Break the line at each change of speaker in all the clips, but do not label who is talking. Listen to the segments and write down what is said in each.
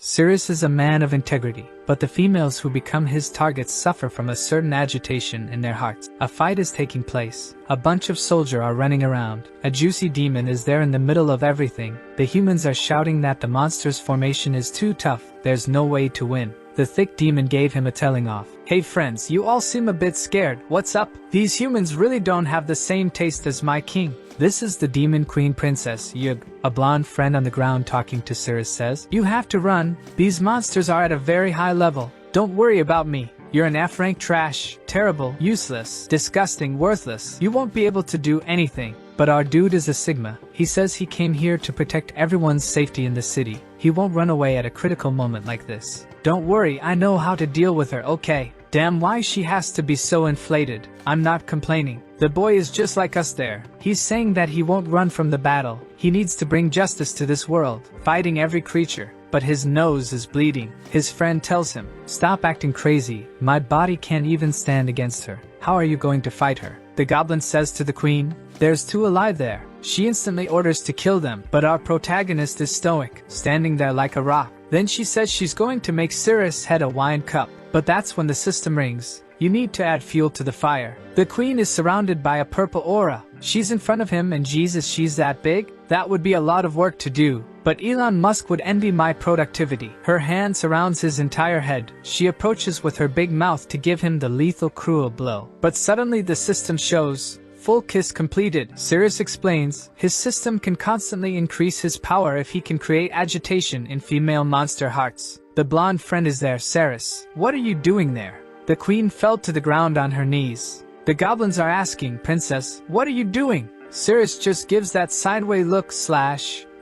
Sirius is a man of integrity, but the females who become his targets suffer from a certain agitation in their hearts. A fight is taking place. A bunch of soldiers are running around. A juicy demon is there in the middle of everything. The humans are shouting that the monster's formation is too tough, there's no way to win. The thick demon gave him a telling off. Hey friends, you all seem a bit scared, what's up? These humans really don't have the same taste as my king. This is the demon queen princess, Yug. A blonde friend on the ground talking to Sirius says, you have to run, these monsters are at a very high level. Don't worry about me. You're an F-rank trash, terrible, useless, disgusting, worthless. You won't be able to do anything. But our dude is a Sigma. He says he came here to protect everyone's safety in the city. He won't run away at a critical moment like this. Don't worry, I know how to deal with her, okay? Damn, why she has to be so inflated. I'm not complaining. The boy is just like us there. He's saying that he won't run from the battle. He needs to bring justice to this world, fighting every creature. But his nose is bleeding. His friend tells him, stop acting crazy. My body can't even stand against her. How are you going to fight her? The goblin says to the queen, there's two alive there. She instantly orders to kill them, but our protagonist is stoic, standing there like a rock. Then she says she's going to make Sirius head a wine cup. But that's when the system rings. You need to add fuel to the fire. The queen is surrounded by a purple aura. She's in front of him and Jesus, she's that big? That would be a lot of work to do. But Elon Musk would envy my productivity. Her hand surrounds his entire head. She approaches with her big mouth to give him the lethal cruel blow. But suddenly the system shows. Full kiss completed. Sirius explains, his system can constantly increase his power if he can create agitation in female monster hearts. The blonde friend is there, Saris. What are you doing there? The queen fell to the ground on her knees. The goblins are asking, Princess, what are you doing? Sirius just gives that sideways look /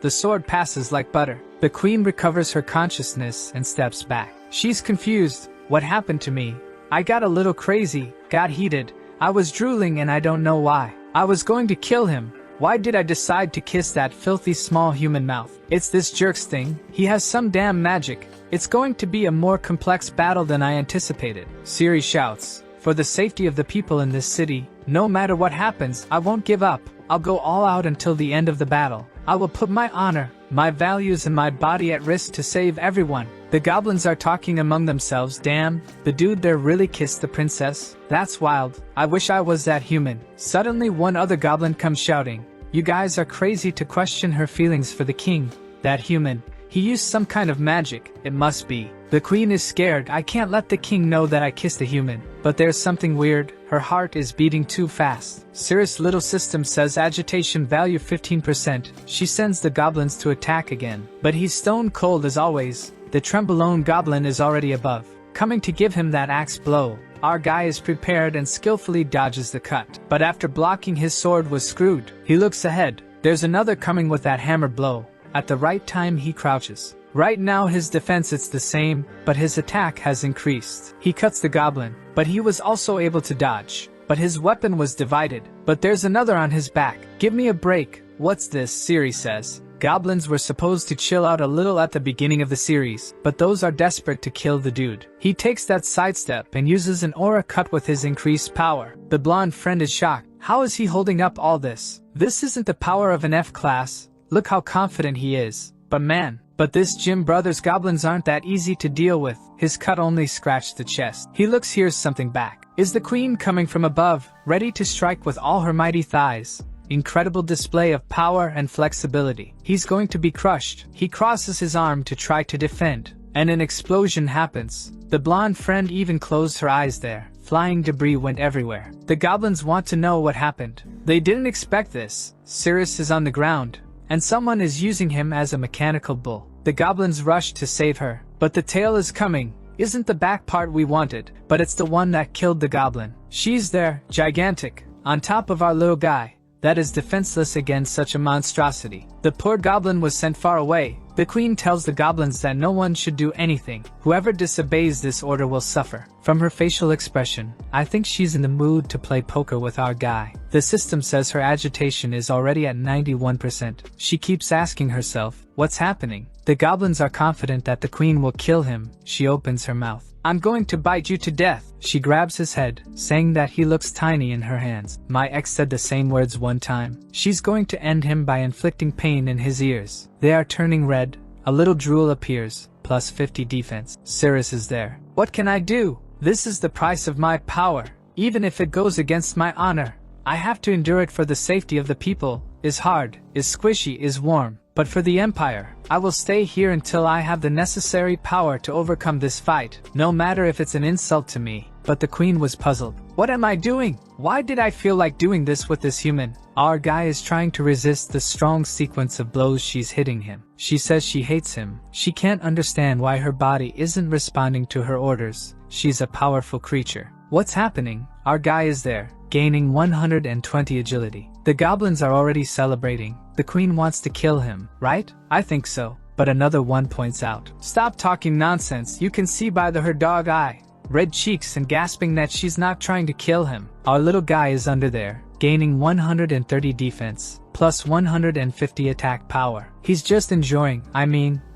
the sword passes like butter. The queen recovers her consciousness and steps back. She's confused. What happened to me? I got a little crazy, got heated. I was drooling and I don't know why. I was going to kill him. Why did I decide to kiss that filthy small human mouth? It's this jerk's thing. He has some damn magic. It's going to be a more complex battle than I anticipated. Siri shouts, for the safety of the people in this city, no matter what happens, I won't give up. I'll go all out until the end of the battle. I will put my honor, my values and my body at risk to save everyone. The goblins are talking among themselves. Damn, the dude there really kissed the princess? That's wild. I wish I was that human. Suddenly one other goblin comes shouting, you guys are crazy to question her feelings for the king. That human. He used some kind of magic, it must be. The queen is scared. I can't let the king know that I kissed a human. But there's something weird. Her heart is beating too fast. Sirius' little system says agitation value 15%. She sends the goblins to attack again. But he's stone cold as always. The trembolone goblin is already above, coming to give him that axe blow. Our guy is prepared and skillfully dodges the cut. But after blocking, his sword was screwed. He looks ahead. There's another coming with that hammer blow. At the right time he crouches. Right now his defense is the same, but his attack has increased. He cuts the goblin, but he was also able to dodge. But his weapon was divided. But there's another on his back. Give me a break. What's this? Siri says. Goblins were supposed to chill out a little at the beginning of the series, but those are desperate to kill the dude. He takes that sidestep and uses an aura cut with his increased power. The blonde friend is shocked. How is he holding up all this? This isn't the power of an F-class. Look how confident he is. But this Jim Brothers goblins aren't that easy to deal with. His cut only scratched the chest. He looks, hears something back. Is the queen coming from above, ready to strike with all her mighty thighs? Incredible display of power and flexibility. He's going to be crushed. He crosses his arm to try to defend, and an explosion happens. The blonde friend even closed her eyes there. Flying debris went everywhere. The goblins want to know what happened. They didn't expect this. Sirius is on the ground, and someone is using him as a mechanical bull. The goblins rush to save her, but the tail is coming. Isn't the back part we wanted, but it's the one that killed the goblin. She's there, gigantic, on top of our little guy. That is defenseless against such a monstrosity. The poor goblin was sent far away. The queen tells the goblins that no one should do anything. Whoever disobeys this order will suffer. From her facial expression, I think she's in the mood to play poker with our guy. The system says her agitation is already at 91%. She keeps asking herself, what's happening? The goblins are confident that the queen will kill him. She opens her mouth. I'm going to bite you to death. She grabs his head, saying that he looks tiny in her hands. My ex said the same words one time. She's going to end him by inflicting pain in his ears. They are turning red. A little drool appears. plus 50 defense. Cirrus is there. What can I do? This is the price of my power. Even if it goes against my honor, I have to endure it for the safety of the people. Is hard, is squishy, is warm. But for the Empire, I will stay here until I have the necessary power to overcome this fight, no matter if it's an insult to me. But the queen was puzzled. What am I doing? Why did I feel like doing this with this human? Our guy is trying to resist the strong sequence of blows she's hitting him. She says she hates him. She can't understand why her body isn't responding to her orders. She's a powerful creature. What's happening? Our guy is there, gaining 120 agility. The goblins are already celebrating. The queen wants to kill him, right? I think so. But another one points out. Stop talking nonsense. You can see by her dog eye, red cheeks, and gasping that she's not trying to kill him. Our little guy is under there, gaining 130 defense, plus 150 attack power. He's just enjoying,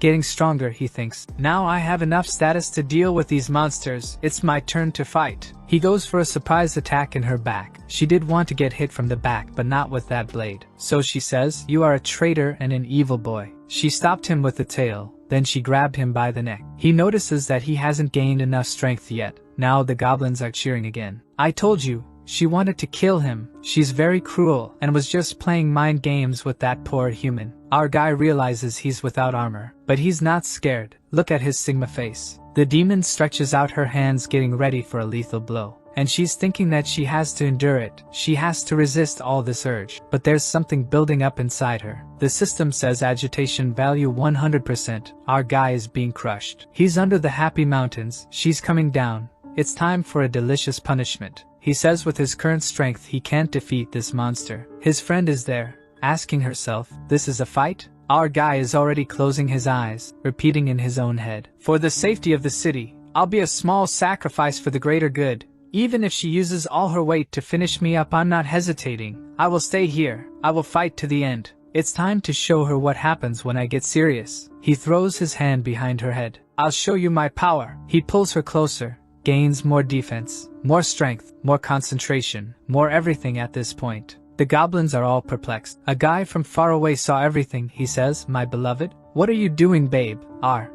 getting stronger, he thinks. Now I have enough status to deal with these monsters. It's my turn to fight. He goes for a surprise attack in her back. She did want to get hit from the back, but not with that blade. So she says, "You are a traitor and an evil boy." She stopped him with the tail. Then she grabbed him by the neck. He notices that he hasn't gained enough strength yet. Now the goblins are cheering again. I told you, she wanted to kill him. She's very cruel and was just playing mind games with that poor human. Our guy realizes he's without armor, but he's not scared. Look at his Sigma face. The demon stretches out her hands, getting ready for a lethal blow. And she's thinking that she has to endure it. She has to resist all this urge. But there's something building up inside her. The system says agitation value 100%. Our guy is being crushed. He's under the happy mountains. She's coming down. It's time for a delicious punishment. He says with his current strength he can't defeat this monster. His friend is there, asking herself, this is a fight? Our guy is already closing his eyes, repeating in his own head. For the safety of the city, I'll be a small sacrifice for the greater good. Even if she uses all her weight to finish me up, I'm not hesitating. I will stay here. I will fight to the end. It's time to show her what happens when I get serious. He throws his hand behind her head. I'll show you my power. He pulls her closer, gains more defense, more strength, more concentration, more everything at this point. The goblins are all perplexed. A guy from far away saw everything. He says, "My beloved, what are you doing, babe?"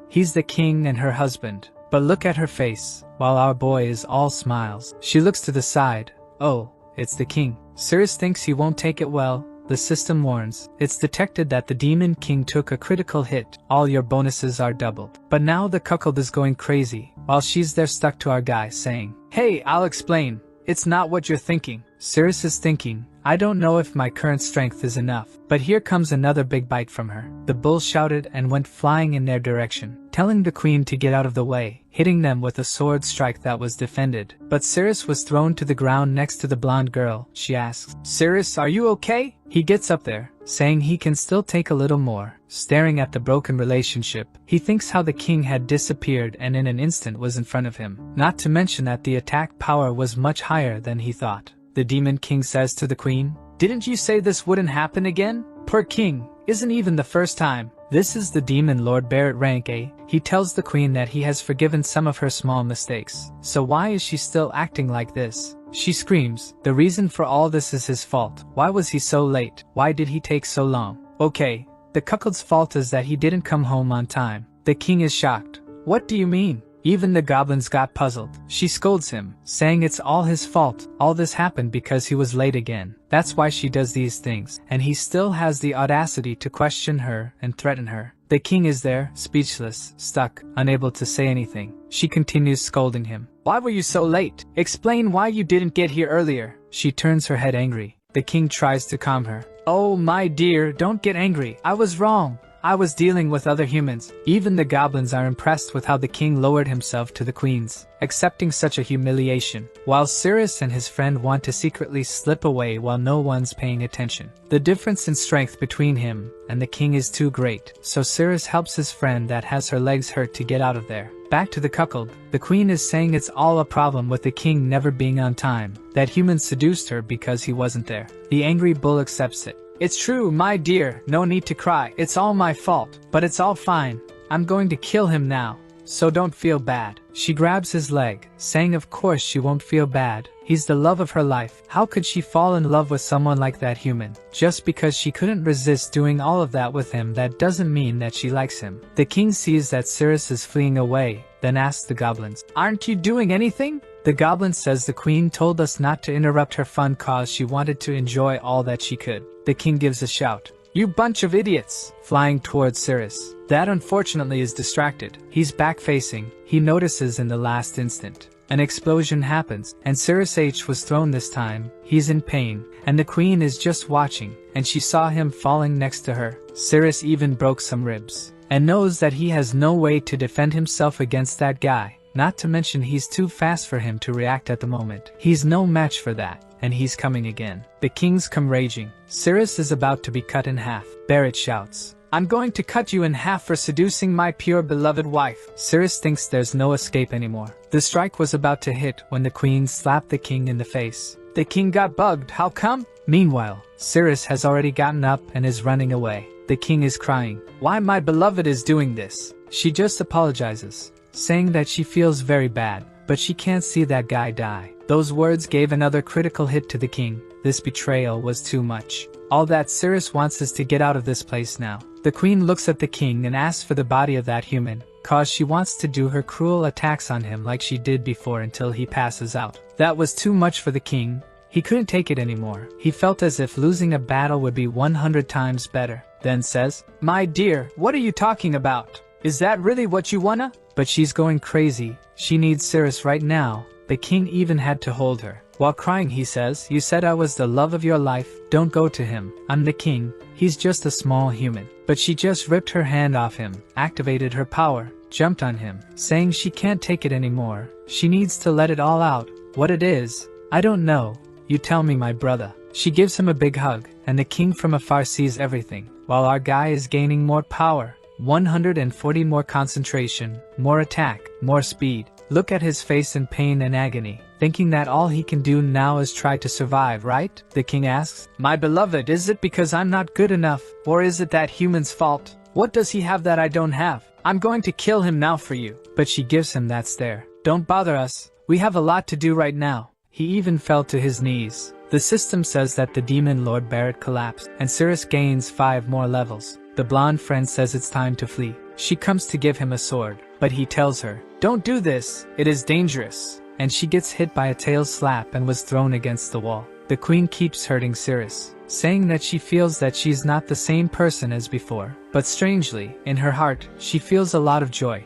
He's the king and her husband. But look at her face, while our boy is all smiles. She looks to the side. Oh, it's the king. Cirrus thinks he won't take it well. The system warns. It's detected that the demon king took a critical hit. All your bonuses are doubled. But now the cuckold is going crazy, while she's there stuck to our guy, saying, "Hey, I'll explain. It's not what you're thinking." Cirrus is thinking, I don't know if my current strength is enough. But here comes another big bite from her. The bull shouted and went flying in their direction, telling the queen to get out of the way, hitting them with a sword strike that was defended. But Cirrus was thrown to the ground next to the blonde girl. She asks, "Cirrus, are you okay?" He gets up there, saying he can still take a little more, staring at the broken relationship. He thinks how the king had disappeared and in an instant was in front of him. Not to mention that the attack power was much higher than he thought. The demon king says to the queen, "Didn't you say this wouldn't happen again?" Poor king, isn't even the first time. This is the demon lord Barrett rank A. He tells the queen that he has forgiven some of her small mistakes. So why is she still acting like this? She screams, the reason for all this is his fault. Why was he so late? Why did he take so long? Okay, the cuckold's fault is that he didn't come home on time. The king is shocked. What do you mean? Even the goblins got puzzled. She scolds him, saying it's all his fault. All this happened because he was late again. That's why she does these things. And he still has the audacity to question her and threaten her. The king is there, speechless, stuck, unable to say anything. She continues scolding him. Why were you so late? Explain why you didn't get here earlier. She turns her head angry. The king tries to calm her. Oh my dear, don't get angry. I was wrong. I was dealing with other humans. Even the goblins are impressed with how the king lowered himself to the queens, accepting such a humiliation, while Cirrus and his friend want to secretly slip away while no one's paying attention. The difference in strength between him and the king is too great, so Cirrus helps his friend that has her legs hurt to get out of there. Back to the cuckold, the queen is saying it's all a problem with the king never being on time, that humans seduced her because he wasn't there. The angry bull accepts it. It's true, my dear, no need to cry. It's all my fault, but it's all fine. I'm going to kill him now, so don't feel bad. She grabs his leg, saying of course she won't feel bad. He's the love of her life. How could she fall in love with someone like that human? Just because she couldn't resist doing all of that with him, that doesn't mean that she likes him. The king sees that Cirrus is fleeing away, then asks the goblins, "Aren't you doing anything?" The goblin says the queen told us not to interrupt her fun cause she wanted to enjoy all that she could. The king gives a shout, "You bunch of idiots!" flying towards Cirrus. That unfortunately is distracted. He's back-facing. He notices in the last instant. An explosion happens, and Cirrus H was thrown this time. He's in pain, and the queen is just watching, and she saw him falling next to her. Cirrus even broke some ribs, and knows that he has no way to defend himself against that guy. Not to mention he's too fast for him to react at the moment. He's no match for that, and he's coming again. The kings come raging. Cirrus is about to be cut in half. Barrett shouts, "I'm going to cut you in half for seducing my pure beloved wife." Cirrus thinks there's no escape anymore. The strike was about to hit when the queen slapped the king in the face. The king got bugged, how come? Meanwhile, Cirrus has already gotten up and is running away. The king is crying, "Why my beloved is doing this?" She just apologizes, saying that she feels very bad, but she can't see that guy die. Those words gave another critical hit to the king. This betrayal was too much. All that Cirrus wants is to get out of this place now. The queen looks at the king and asks for the body of that human, cause she wants to do her cruel attacks on him like she did before until he passes out. That was too much for the king. He couldn't take it anymore. He felt as if losing a battle would be 100 times better. Then says, "My dear, what are you talking about? Is that really what you wanna?" But she's going crazy. She needs Cirrus right now. The king even had to hold her. While crying he says, "You said I was the love of your life, don't go to him. I'm the king, he's just a small human." But she just ripped her hand off him, activated her power, jumped on him, saying she can't take it anymore. She needs to let it all out. What it is, I don't know. You tell me, my brother. She gives him a big hug, and the king from afar sees everything, while our guy is gaining more power. 140 more concentration, more attack, more speed. Look at his face in pain and agony, thinking that all he can do now is try to survive, right? The king asks, "My beloved, is it because I'm not good enough, or is it that human's fault? What does he have that I don't have? I'm going to kill him now for you." But she gives him that stare. "Don't bother us, we have a lot to do right now." He even fell to his knees. The system says that the demon Lord Barrett collapsed, and Cirrus gains 5 more levels. The blonde friend says it's time to flee. She comes to give him a sword, but he tells her, "Don't do this, it is dangerous." And she gets hit by a tail slap and was thrown against the wall. The queen keeps hurting Cirrus, saying that she feels that she's not the same person as before. But strangely, in her heart, she feels a lot of joy.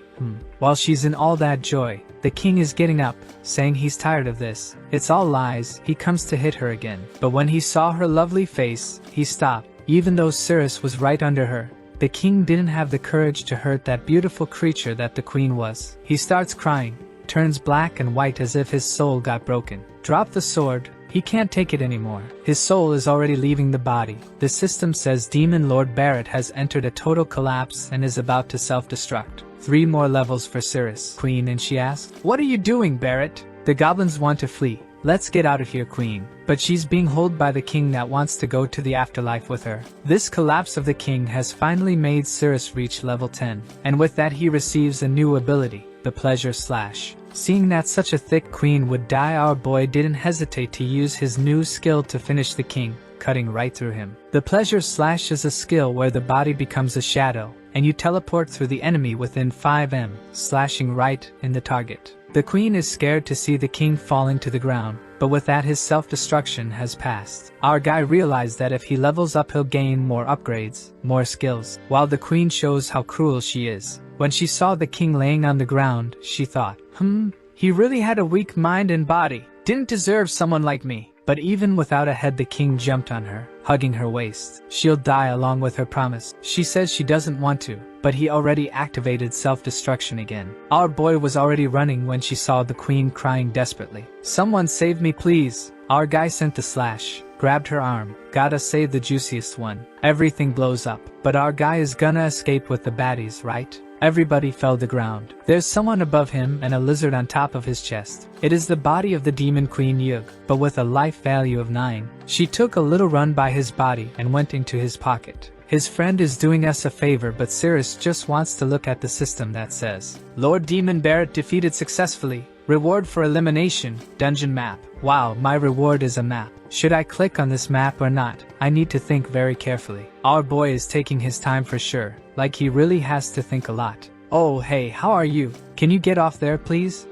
While she's in all that joy, the king is getting up, saying he's tired of this. It's all lies. He comes to hit her again. But when he saw her lovely face, he stopped. Even though Cirrus was right under her, the king didn't have the courage to hurt that beautiful creature that the queen was. He starts crying, turns black and white as if his soul got broken. Drop the sword. He can't take it anymore. His soul is already leaving the body. The system says Demon Lord Barrett has entered a total collapse and is about to self-destruct. 3 more levels for Cirrus, queen, and she asks, "What are you doing, Barrett?" The goblins want to flee. "Let's get out of here, queen." But she's being held by the king that wants to go to the afterlife with her. This collapse of the king has finally made Cirrus reach level 10. And with that he receives a new ability, the Pleasure Slash. Seeing that such a thick queen would die, our boy didn't hesitate to use his new skill to finish the king, cutting right through him. The Pleasure Slash is a skill where the body becomes a shadow, and you teleport through the enemy within 5 m, slashing right in the target. The queen is scared to see the king falling to the ground, but with that his self-destruction has passed. Our guy realized that if he levels up he'll gain more upgrades, more skills, while the queen shows how cruel she is. When she saw the king laying on the ground, she thought, he really had a weak mind and body. Didn't deserve someone like me. But even without a head the king jumped on her, hugging her waist. She'll die along with her promise. She says she doesn't want to, but he already activated self-destruction again. Our boy was already running when she saw the queen crying desperately. "Someone save me please." Our guy sent the slash, grabbed her arm. "Gotta save the juiciest one." Everything blows up, but our guy is gonna escape with the baddies, right? Everybody fell to the ground. There's someone above him and a lizard on top of his chest. It is the body of the demon queen Yug, but with a life value of 9. She took a little run by his body and went into his pocket. His friend is doing us a favor, but Cirrus just wants to look at the system that says, "Lord Demon Barrett defeated successfully. Reward for elimination, dungeon map. Wow, my reward is a map. Should I click on this map or not? I need to think very carefully. Our boy is taking his time for sure, like he really has to think a lot. Oh hey, how are you? Can you get off there please?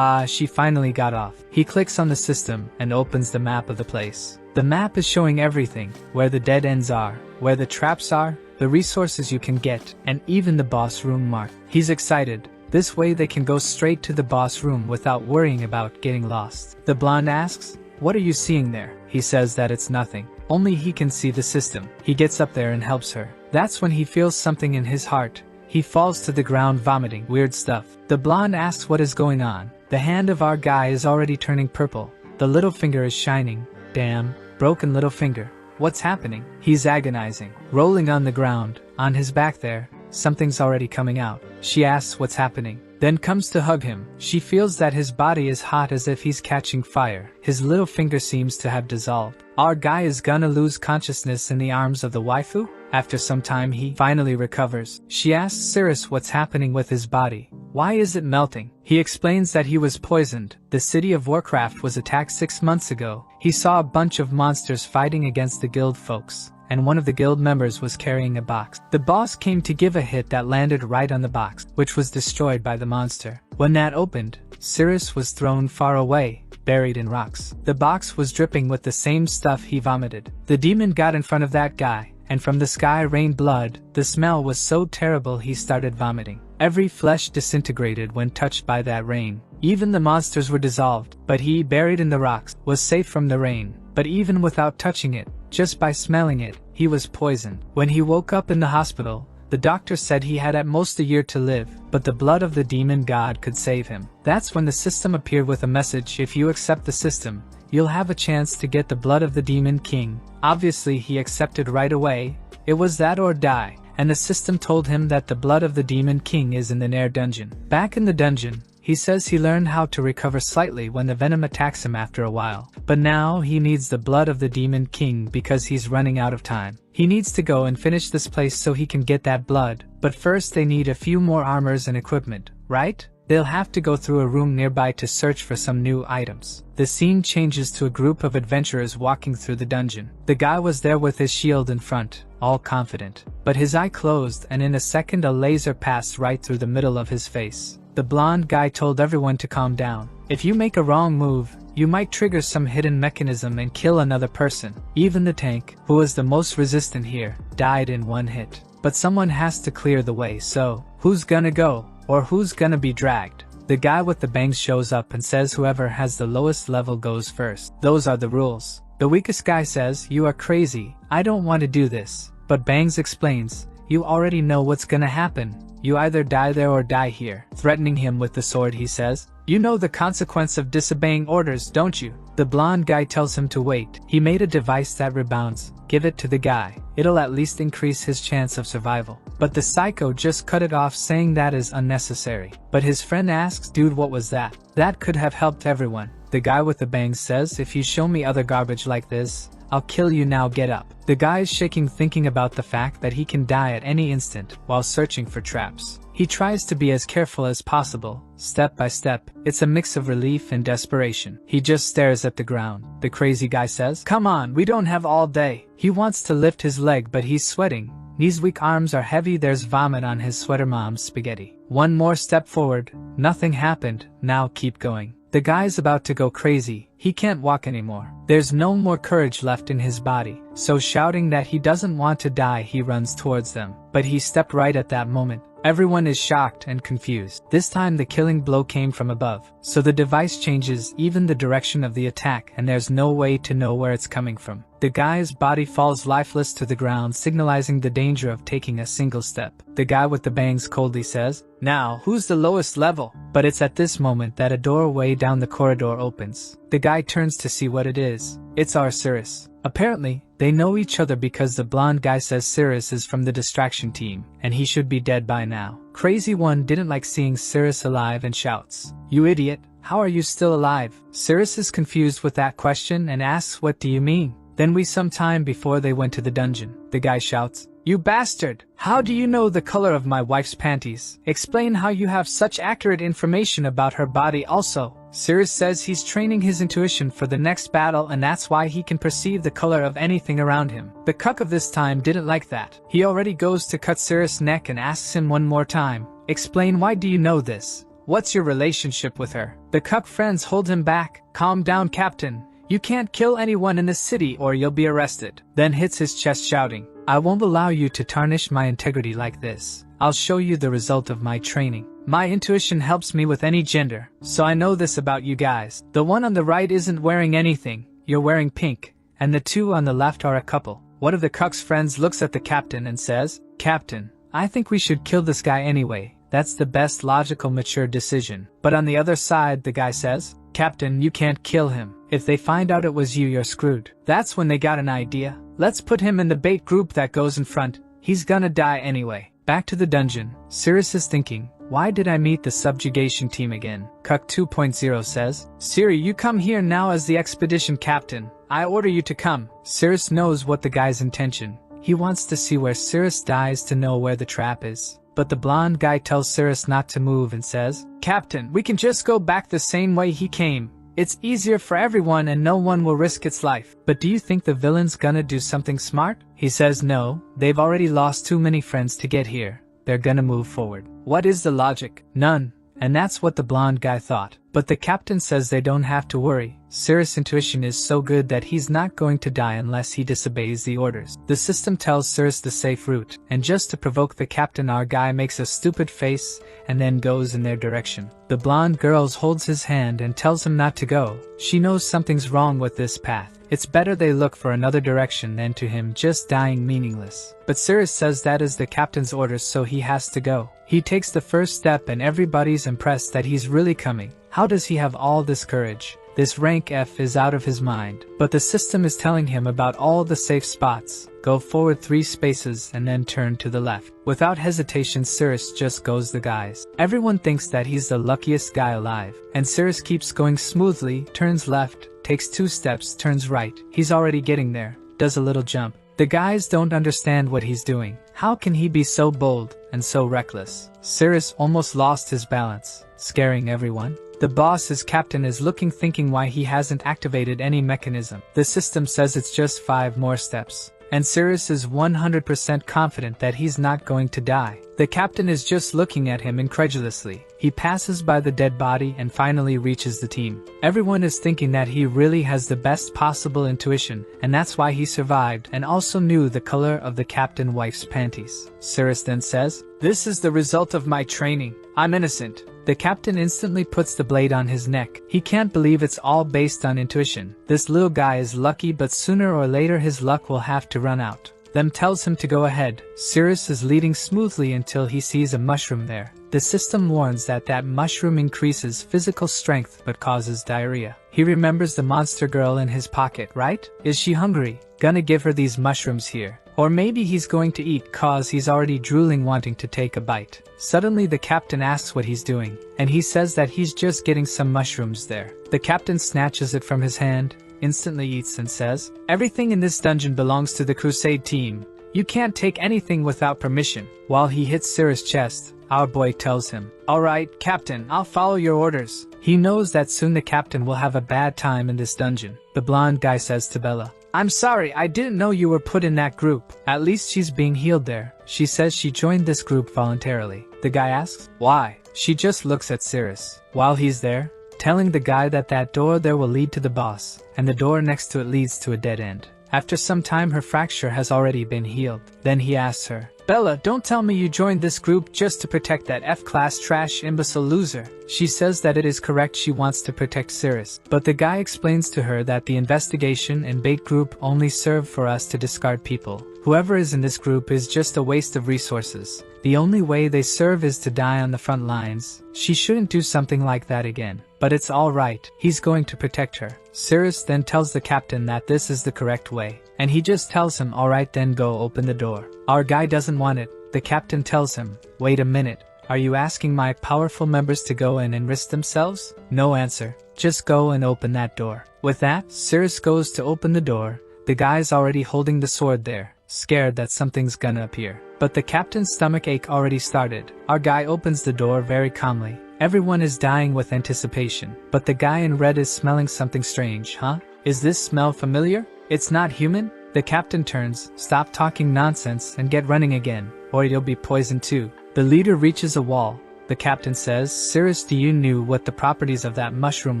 She finally got off. He clicks on the system and opens the map of the place. The map is showing everything, where the dead ends are, where the traps are, the resources you can get, and even the boss room mark. He's excited. This way they can go straight to the boss room without worrying about getting lost. The blonde asks, "What are you seeing there?" He says that it's nothing. Only he can see the system. He gets up there and helps her. That's when he feels something in his heart. He falls to the ground vomiting weird stuff. The blonde asks what is going on. The hand of our guy is already turning purple. The little finger is shining. Damn, broken little finger. What's happening? He's agonizing. Rolling on the ground, on his back there, something's already coming out. She asks what's happening, then comes to hug him. She feels that his body is hot as if he's catching fire. His little finger seems to have dissolved. Our guy is gonna lose consciousness in the arms of the waifu? After some time he finally recovers. She asks Cirrus what's happening with his body. Why is it melting? He explains that he was poisoned. The city of Warcraft was attacked 6 months ago. He saw a bunch of monsters fighting against the guild folks, and one of the guild members was carrying a box. The boss came to give a hit that landed right on the box, which was destroyed by the monster. When that opened, Cirrus was thrown far away, buried in rocks. The box was dripping with the same stuff he vomited. The demon got in front of that guy, and from the sky rained blood. The smell was so terrible he started vomiting. Every flesh disintegrated when touched by that rain. Even the monsters were dissolved, but he, buried in the rocks, was safe from the rain. But even without touching it, just by smelling it, he was poisoned. When he woke up in the hospital, the doctor said he had at most a year to live, but the blood of the demon god could save him. That's when the system appeared with a message: if you accept the system, you'll have a chance to get the blood of the demon king. Obviously he accepted right away. It was that or die, and the system told him that the blood of the demon king is in the Nair dungeon. Back in the dungeon, he says he learned how to recover slightly when the venom attacks him after a while. But now he needs the blood of the demon king because he's running out of time. He needs to go and finish this place so he can get that blood. But first they need a few more armors and equipment, right? They'll have to go through a room nearby to search for some new items. The scene changes to a group of adventurers walking through the dungeon. The guy was there with his shield in front, all confident. But his eye closed and in a second a laser passed right through the middle of his face. The blonde guy told everyone to calm down. If you make a wrong move, you might trigger some hidden mechanism and kill another person. Even the tank, who was the most resistant here, died in one hit. But someone has to clear the way, so who's gonna go? Or who's gonna be dragged? The guy with the bangs shows up and says whoever has the lowest level goes first. Those are the rules. The weakest guy says, "You are crazy, I don't want to do this." But Bangs explains, "You already know what's gonna happen. You either die there or die here." Threatening him with the sword, he says, "You know the consequence of disobeying orders, don't you?" The blonde guy tells him to wait. He made a device that rebounds. Give it to the guy. It'll at least increase his chance of survival. But the psycho just cut it off, saying that is unnecessary. But his friend asks, "Dude, what was that? That could have helped everyone." The guy with the bangs says, "If you show me other garbage like this, I'll kill you now, get up." The guy is shaking, thinking about the fact that he can die at any instant while searching for traps. He tries to be as careful as possible, step by step. It's a mix of relief and desperation. He just stares at the ground. The crazy guy says, "Come on, we don't have all day." He wants to lift his leg, but he's sweating. His weak arms are heavy, there's vomit on his sweater. Mom's spaghetti. One more step forward. Nothing happened. Now keep going. The guy's about to go crazy. He can't walk anymore. There's no more courage left in his body. So shouting that he doesn't want to die, he runs towards them. But he stepped right at that moment. Everyone is shocked and confused. This time the killing blow came from above. So the device changes even the direction of the attack, and there's no way to know where it's coming from. The guy's body falls lifeless to the ground, signalizing the danger of taking a single step. The guy with the bangs coldly says, "Now, who's the lowest level?" But it's at this moment that a doorway down the corridor opens. The guy turns to see what it is. It's our Cirrus. Apparently, they know each other because the blonde guy says Cirrus is from the distraction team, and he should be dead by now. Crazy One didn't like seeing Cirrus alive and shouts, "You idiot, how are you still alive?" Cirrus is confused with that question and asks, "What do you mean?" Then some time before they went to the dungeon, the guy shouts, "You bastard! How do you know the color of my wife's panties? Explain how you have such accurate information about her body also." Sirius says he's training his intuition for the next battle and that's why he can perceive the color of anything around him. The cuck of this time didn't like that. He already goes to cut Sirius' neck and asks him one more time, "Explain, why do you know this? What's your relationship with her?" The cuck friends hold him back. "Calm down, Captain. You can't kill anyone in this city or you'll be arrested." Then hits his chest shouting, "I won't allow you to tarnish my integrity like this. I'll show you the result of my training. My intuition helps me with any gender, so I know this about you guys. The one on the right isn't wearing anything, you're wearing pink, and the two on the left are a couple." One of the cuck's friends looks at the captain and says, "Captain, I think we should kill this guy anyway. That's the best logical mature decision." But on the other side the guy says, "Captain, you can't kill him. If they find out it was you, you're screwed." That's when they got an idea. "Let's put him in the bait group that goes in front. He's gonna die anyway." Back to the dungeon, Sirius is thinking, "Why did I meet the subjugation team again?" Cuck 2.0 says, "Siri, you come here now as the expedition captain. I order you to come." Sirius knows what the guy's intention. He wants to see where Sirius dies to know where the trap is. But the blonde guy tells Sirius not to move and says, "Captain, we can just go back the same way he came. It's easier for everyone and no one will risk its life." "But do you think the villain's gonna do something smart?" He says no, they've already lost too many friends to get here. They're gonna move forward. What is the logic? None. And that's what the blonde guy thought. But the captain says they don't have to worry. Sirius' intuition is so good that he's not going to die unless he disobeys the orders. The system tells Sirius the safe route, and just to provoke the captain, our guy makes a stupid face and then goes in their direction. The blonde girl holds his hand and tells him not to go. She knows something's wrong with this path. It's better they look for another direction than to him just dying meaningless. But Sirius says that is the captain's orders, so he has to go. He takes the first step and everybody's impressed that he's really coming. How does he have all this courage? This rank F is out of his mind. But the system is telling him about all the safe spots. Go forward 3 spaces and then turn to the left. Without hesitation, Sirius just goes the guys. Everyone thinks that he's the luckiest guy alive. And Sirius keeps going smoothly, turns left, takes 2 steps, turns right. He's already getting there, does a little jump. The guys don't understand what he's doing. How can he be so bold and so reckless? Sirius almost lost his balance, scaring everyone. The boss, his captain, is looking, thinking why he hasn't activated any mechanism. The system says it's just 5 more steps. And Sirius is 100% confident that he's not going to die. The captain is just looking at him incredulously. He passes by the dead body and finally reaches the team. Everyone is thinking that he really has the best possible intuition, and that's why he survived and also knew the color of the captain wife's panties. Sirius then says, "This is the result of my training. I'm innocent." The captain instantly puts the blade on his neck. He can't believe it's all based on intuition. This little guy is lucky, but sooner or later his luck will have to run out. Them tells him to go ahead. Sirius is leading smoothly until he sees a mushroom there. The system warns that mushroom increases physical strength but causes diarrhea. He remembers the monster girl in his pocket, right? Is she hungry? Gonna give her these mushrooms here. Or maybe he's going to eat cause he's already drooling, wanting to take a bite. Suddenly the captain asks what he's doing, and he says that he's just getting some mushrooms there. The captain snatches it from his hand, instantly eats and says, "Everything in this dungeon belongs to the crusade team. You can't take anything without permission." While he hits Sirius' chest, our boy tells him, "Alright, Captain, I'll follow your orders." He knows that soon the captain will have a bad time in this dungeon. The blonde guy says to Bella, "I'm sorry, I didn't know you were put in that group." At least she's being healed there. She says she joined this group voluntarily. The guy asks, "Why?" She just looks at Sirius while he's there, telling the guy that door there will lead to the boss, and the door next to it leads to a dead end. After some time her fracture has already been healed. Then he asks her, "Bella, don't tell me you joined this group just to protect that F-class trash imbecile loser." She says that it is correct, she wants to protect Sirius. But the guy explains to her that the investigation and bait group only serve for us to discard people. Whoever is in this group is just a waste of resources. The only way they serve is to die on the front lines. She shouldn't do something like that again. But it's alright, he's going to protect her. Sirius then tells the captain that this is the correct way. And he just tells him, "Alright then, go open the door." Our guy doesn't want it. The captain tells him, "Wait a minute. Are you asking my powerful members to go in and risk themselves?" No answer. Just go and open that door. With that, Sirius goes to open the door. The guy's already holding the sword there, scared that something's gonna appear. But the captain's stomach ache already started. Our guy opens the door very calmly. Everyone is dying with anticipation, but the guy in red is smelling something strange, huh? Is this smell familiar? It's not human? The captain turns, stop talking nonsense and get running again, or you'll be poisoned too. The leader reaches a wall. The captain says, Cirrus, you knew what the properties of that mushroom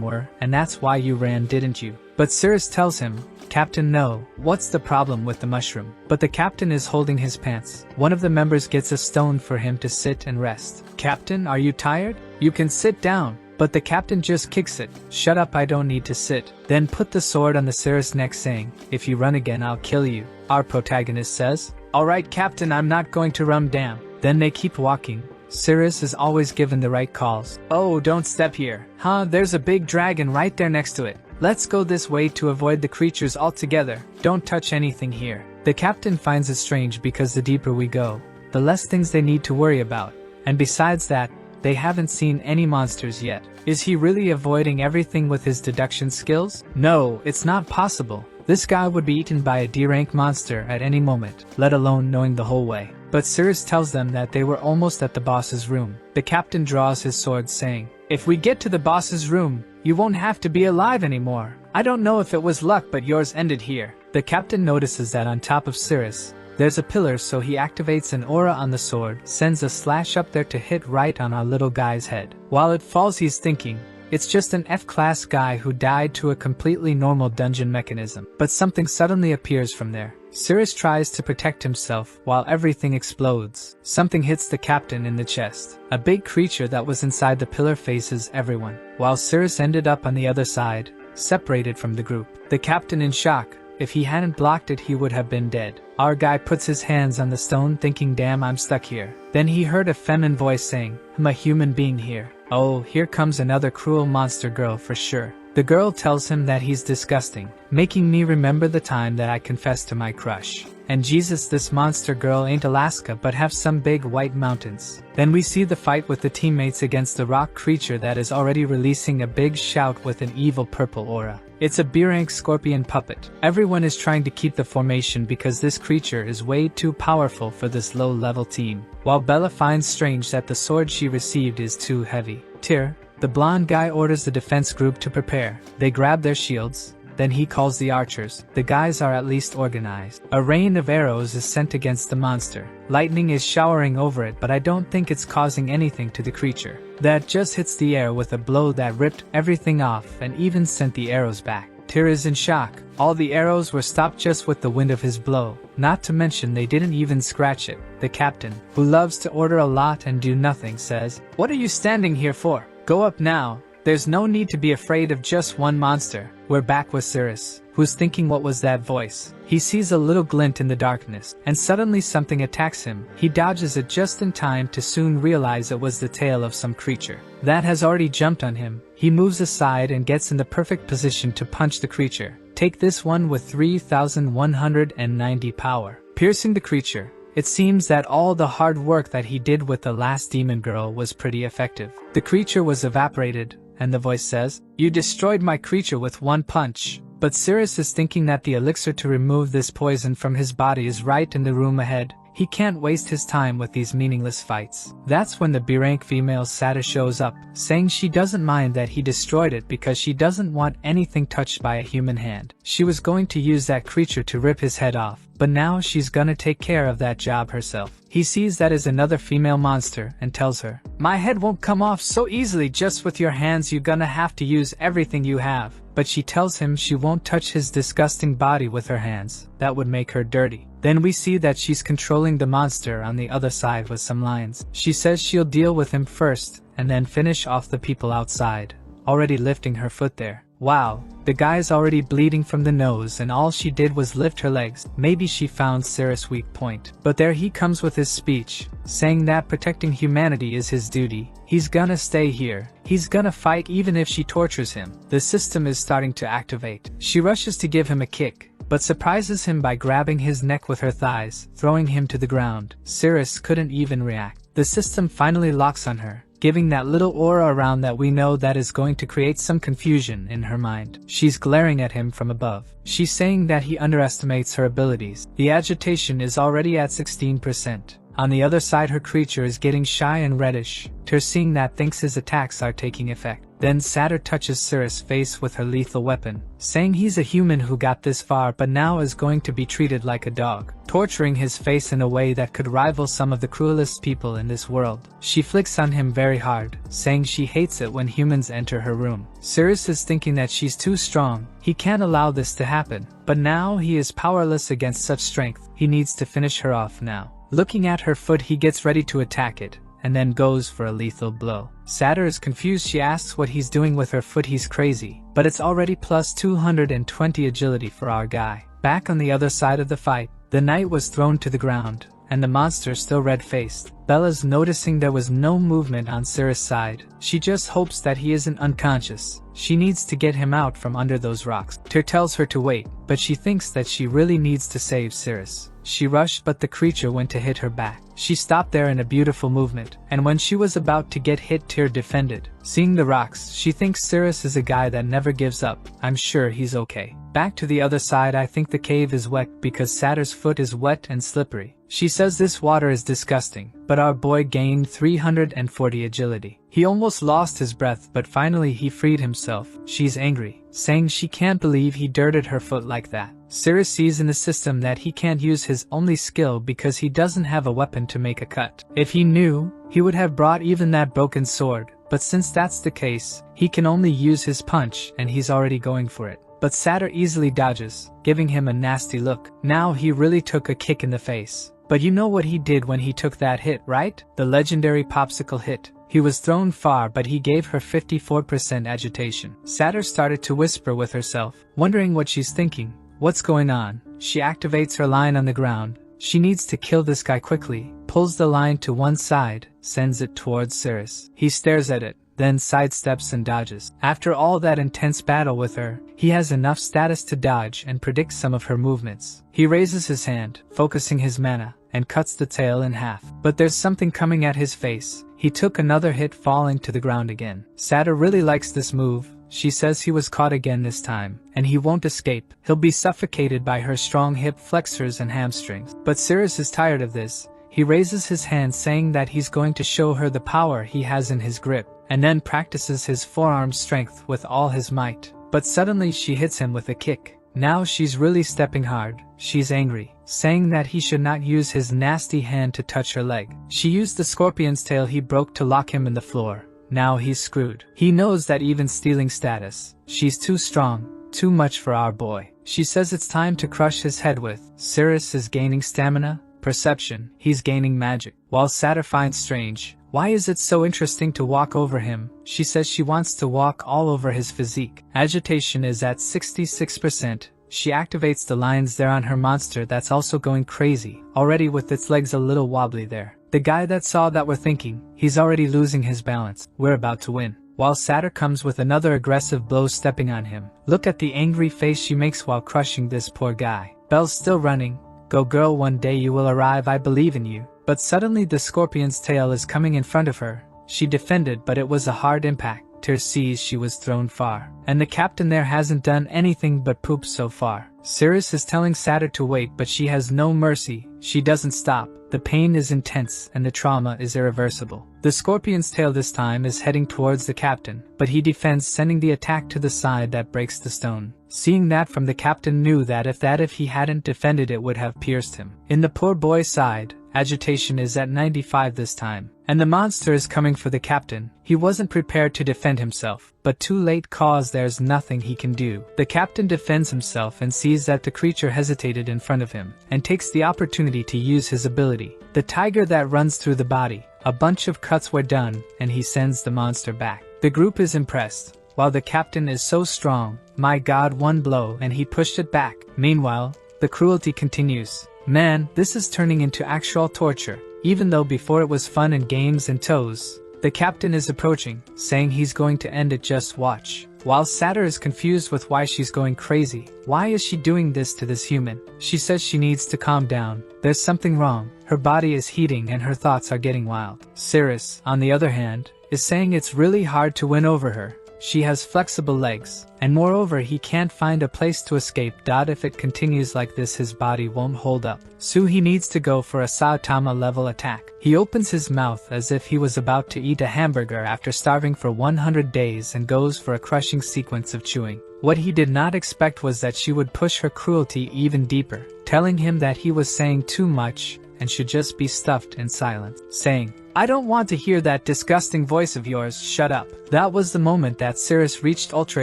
were, and that's why you ran, didn't you? But Cirrus tells him, Captain, no, what's the problem with the mushroom? But the captain is holding his pants. One of the members gets a stone for him to sit and rest. Captain, are you tired? You can sit down. But the captain just kicks it. Shut up, I don't need to sit. Then put the sword on the Cirrus' neck saying, if you run again I'll kill you. Our protagonist says, alright captain, I'm not going to run, damn. Then they keep walking. Cirrus is always given the right calls. Oh, don't step here. Huh, there's a big dragon right there next to it. Let's go this way to avoid the creatures altogether. Don't touch anything here. The captain finds it strange because the deeper we go, the less things they need to worry about. And besides that, they haven't seen any monsters yet. Is he really avoiding everything with his deduction skills? No, it's not possible. This guy would be eaten by a D-rank monster at any moment, let alone knowing the whole way. But Cirrus tells them that they were almost at the boss's room. The captain draws his sword saying, if we get to the boss's room, you won't have to be alive anymore. I don't know if it was luck, but yours ended here. The captain notices that on top of Cirrus, there's a pillar, so he activates an aura on the sword, sends a slash up there to hit right on our little guy's head. While it falls, he's thinking, it's just an F-class guy who died to a completely normal dungeon mechanism. But something suddenly appears from there. Cirrus tries to protect himself while everything explodes. Something hits the captain in the chest. A big creature that was inside the pillar faces everyone, while Cirrus ended up on the other side, separated from the group. The captain in shock. If he hadn't blocked it, he would have been dead. Our guy puts his hands on the stone thinking, damn, I'm stuck here. Then he heard a feminine voice saying, I'm a human being here. Oh, here comes another cruel monster girl for sure. The girl tells him that he's disgusting, making me remember the time that I confessed to my crush. And Jesus, this monster girl ain't Alaska but have some big white mountains. Then we see the fight with the teammates against the rock creature that is already releasing a big shout with an evil purple aura. It's a B-rank scorpion puppet. Everyone is trying to keep the formation because this creature is way too powerful for this low-level team. While Bella finds strange that the sword she received is too heavy. Tyr, the blonde guy, orders the defense group to prepare. They grab their shields. Then he calls the archers. The guys are at least organized. A rain of arrows is sent against the monster. Lightning is showering over it, but I don't think it's causing anything to the creature. That just hits the air with a blow that ripped everything off and even sent the arrows back. Tyr is in shock. All the arrows were stopped just with the wind of his blow. Not to mention they didn't even scratch it. The captain, who loves to order a lot and do nothing, says, "What are you standing here for? Go up now. There's no need to be afraid of just one monster." We're back with Cirrus, who's thinking, what was that voice? He sees a little glint in the darkness, and suddenly something attacks him. He dodges it just in time to soon realize it was the tail of some creature that has already jumped on him. He moves aside and gets in the perfect position to punch the creature. Take this one with 3,190 power. Piercing the creature. It seems that all the hard work that he did with the last demon girl was pretty effective. The creature was evaporated, and the voice says, "You destroyed my creature with one punch." But Cirrus is thinking that the elixir to remove this poison from his body is right in the room ahead. He can't waste his time with these meaningless fights. That's when the B-rank female Sata shows up, saying she doesn't mind that he destroyed it because she doesn't want anything touched by a human hand. She was going to use that creature to rip his head off, but now she's gonna take care of that job herself. He sees that is another female monster and tells her, "My head won't come off so easily just with your hands, you're gonna have to use everything you have." But she tells him she won't touch his disgusting body with her hands. That would make her dirty. Then we see that she's controlling the monster on the other side with some lines. She says she'll deal with him first, and then finish off the people outside, already lifting her foot there. Wow, the guy's already bleeding from the nose and all she did was lift her legs. Maybe she found Cirrus' weak point. But there he comes with his speech, saying that protecting humanity is his duty. He's gonna stay here. He's gonna fight even if she tortures him. The system is starting to activate. She rushes to give him a kick, but surprises him by grabbing his neck with her thighs, throwing him to the ground. Cirrus couldn't even react. The system finally locks on her, giving that little aura around that we know that is going to create some confusion in her mind. She's glaring at him from above. She's saying that he underestimates her abilities. The agitation is already at 16%. On the other side, her creature is getting shy and reddish. Ter, seeing that, thinks his attacks are taking effect. Then Satyr touches Cirrus' face with her lethal weapon, saying he's a human who got this far but now is going to be treated like a dog, torturing his face in a way that could rival some of the cruelest people in this world. She flicks on him very hard, saying she hates it when humans enter her room. Cirrus is thinking that she's too strong, he can't allow this to happen, but now he is powerless against such strength, he needs to finish her off now. Looking at her foot, he gets ready to attack it, and then goes for a lethal blow. Satyr is confused. She asks what he's doing with her foot. He's crazy, but it's already plus 220 agility for our guy. Back on the other side of the fight, the knight was thrown to the ground, and the monster still red-faced. Bella's noticing there was no movement on Cirrus' side. She just hopes that he isn't unconscious. She needs to get him out from under those rocks. Tyr tells her to wait, but she thinks that she really needs to save Cirrus. She rushed, but the creature went to hit her back. She stopped there in a beautiful movement, and when she was about to get hit, Tyr defended. Seeing the rocks, she thinks Cirrus is a guy that never gives up. I'm sure he's okay. Back to the other side, I think the cave is wet because Satyr's foot is wet and slippery. She says this water is disgusting, but our boy gained 340 agility. He almost lost his breath, but finally he freed himself. She's angry, saying she can't believe he dirted her foot like that. Cirrus sees in the system that he can't use his only skill because he doesn't have a weapon to make a cut. If he knew, he would have brought even that broken sword, but since that's the case, he can only use his punch and he's already going for it. But Satyr easily dodges, giving him a nasty look. Now he really took a kick in the face. But you know what he did when he took that hit, right? The legendary popsicle hit. He was thrown far, but he gave her 54% agitation. Satyr started to whisper with herself, wondering what she's thinking. What's going on? She activates her line on the ground. She needs to kill this guy quickly, pulls the line to one side, sends it towards Cirrus. He stares at it, then sidesteps and dodges. After all that intense battle with her, he has enough status to dodge and predict some of her movements. He raises his hand, focusing his mana, and cuts the tail in half. But there's something coming at his face. He took another hit, falling to the ground again. Satyr really likes this move. She says he was caught again this time, and he won't escape. He'll be suffocated by her strong hip flexors and hamstrings. But Cirrus is tired of this. He raises his hand, saying that he's going to show her the power he has in his grip, and then practices his forearm strength with all his might. But suddenly she hits him with a kick. Now she's really stepping hard. She's angry, saying that he should not use his nasty hand to touch her leg. She used the scorpion's tail he broke to lock him in the floor. Now he's screwed. He knows that even stealing status, she's too strong, too much for our boy. She says it's time to crush his head with. Cirrus is gaining stamina, perception, he's gaining magic. While Satyr finds strange, why is it so interesting to walk over him? She says she wants to walk all over his physique. Agitation is at 66%. She activates the lines there on her monster that's also going crazy, already with its legs a little wobbly there. The guy that saw that we're thinking, he's already losing his balance. We're about to win. While Satyr comes with another aggressive blow, stepping on him. Look at the angry face she makes while crushing this poor guy. Belle's still running. Go girl, one day you will arrive, I believe in you. But suddenly the scorpion's tail is coming in front of her. She defended, but it was a hard impact. Tyr sees she was thrown far, and the captain there hasn't done anything but poop so far. Cirrus is telling Satyr to wait, but she has no mercy. She doesn't stop. The pain is intense and the trauma is irreversible. The scorpion's tail this time is heading towards the captain, but he defends, sending the attack to the side that breaks the stone. Seeing that from the captain knew that if he hadn't defended it would have pierced him. In the poor boy's side, agitation is at 95 this time, and the monster is coming for the captain. He wasn't prepared to defend himself, but too late, cause there's nothing he can do. The captain defends himself and sees that the creature hesitated in front of him, and takes the opportunity to use his ability. The tiger that runs through the body. A bunch of cuts were done, and he sends the monster back. The group is impressed, while the captain is so strong. My god, one blow and he pushed it back. Meanwhile, the cruelty continues. Man, this is turning into actual torture. Even though before it was fun and games and toes. The captain is approaching, saying he's going to end it, just watch. While Satyr is confused with why she's going crazy. Why is she doing this to this human? She says she needs to calm down. There's something wrong. Her body is heating and her thoughts are getting wild. Cirrus, on the other hand, is saying it's really hard to win over her. She has flexible legs, and moreover he can't find a place to escape. If it continues like this his body won't hold up. So he needs to go for a Saotama level attack. He opens his mouth as if he was about to eat a hamburger after starving for 100 days and goes for a crushing sequence of chewing. What he did not expect was that she would push her cruelty even deeper, telling him that he was saying too much and should just be stuffed in silence, saying, "I don't want to hear that disgusting voice of yours, shut up." That was the moment that Cirrus reached Ultra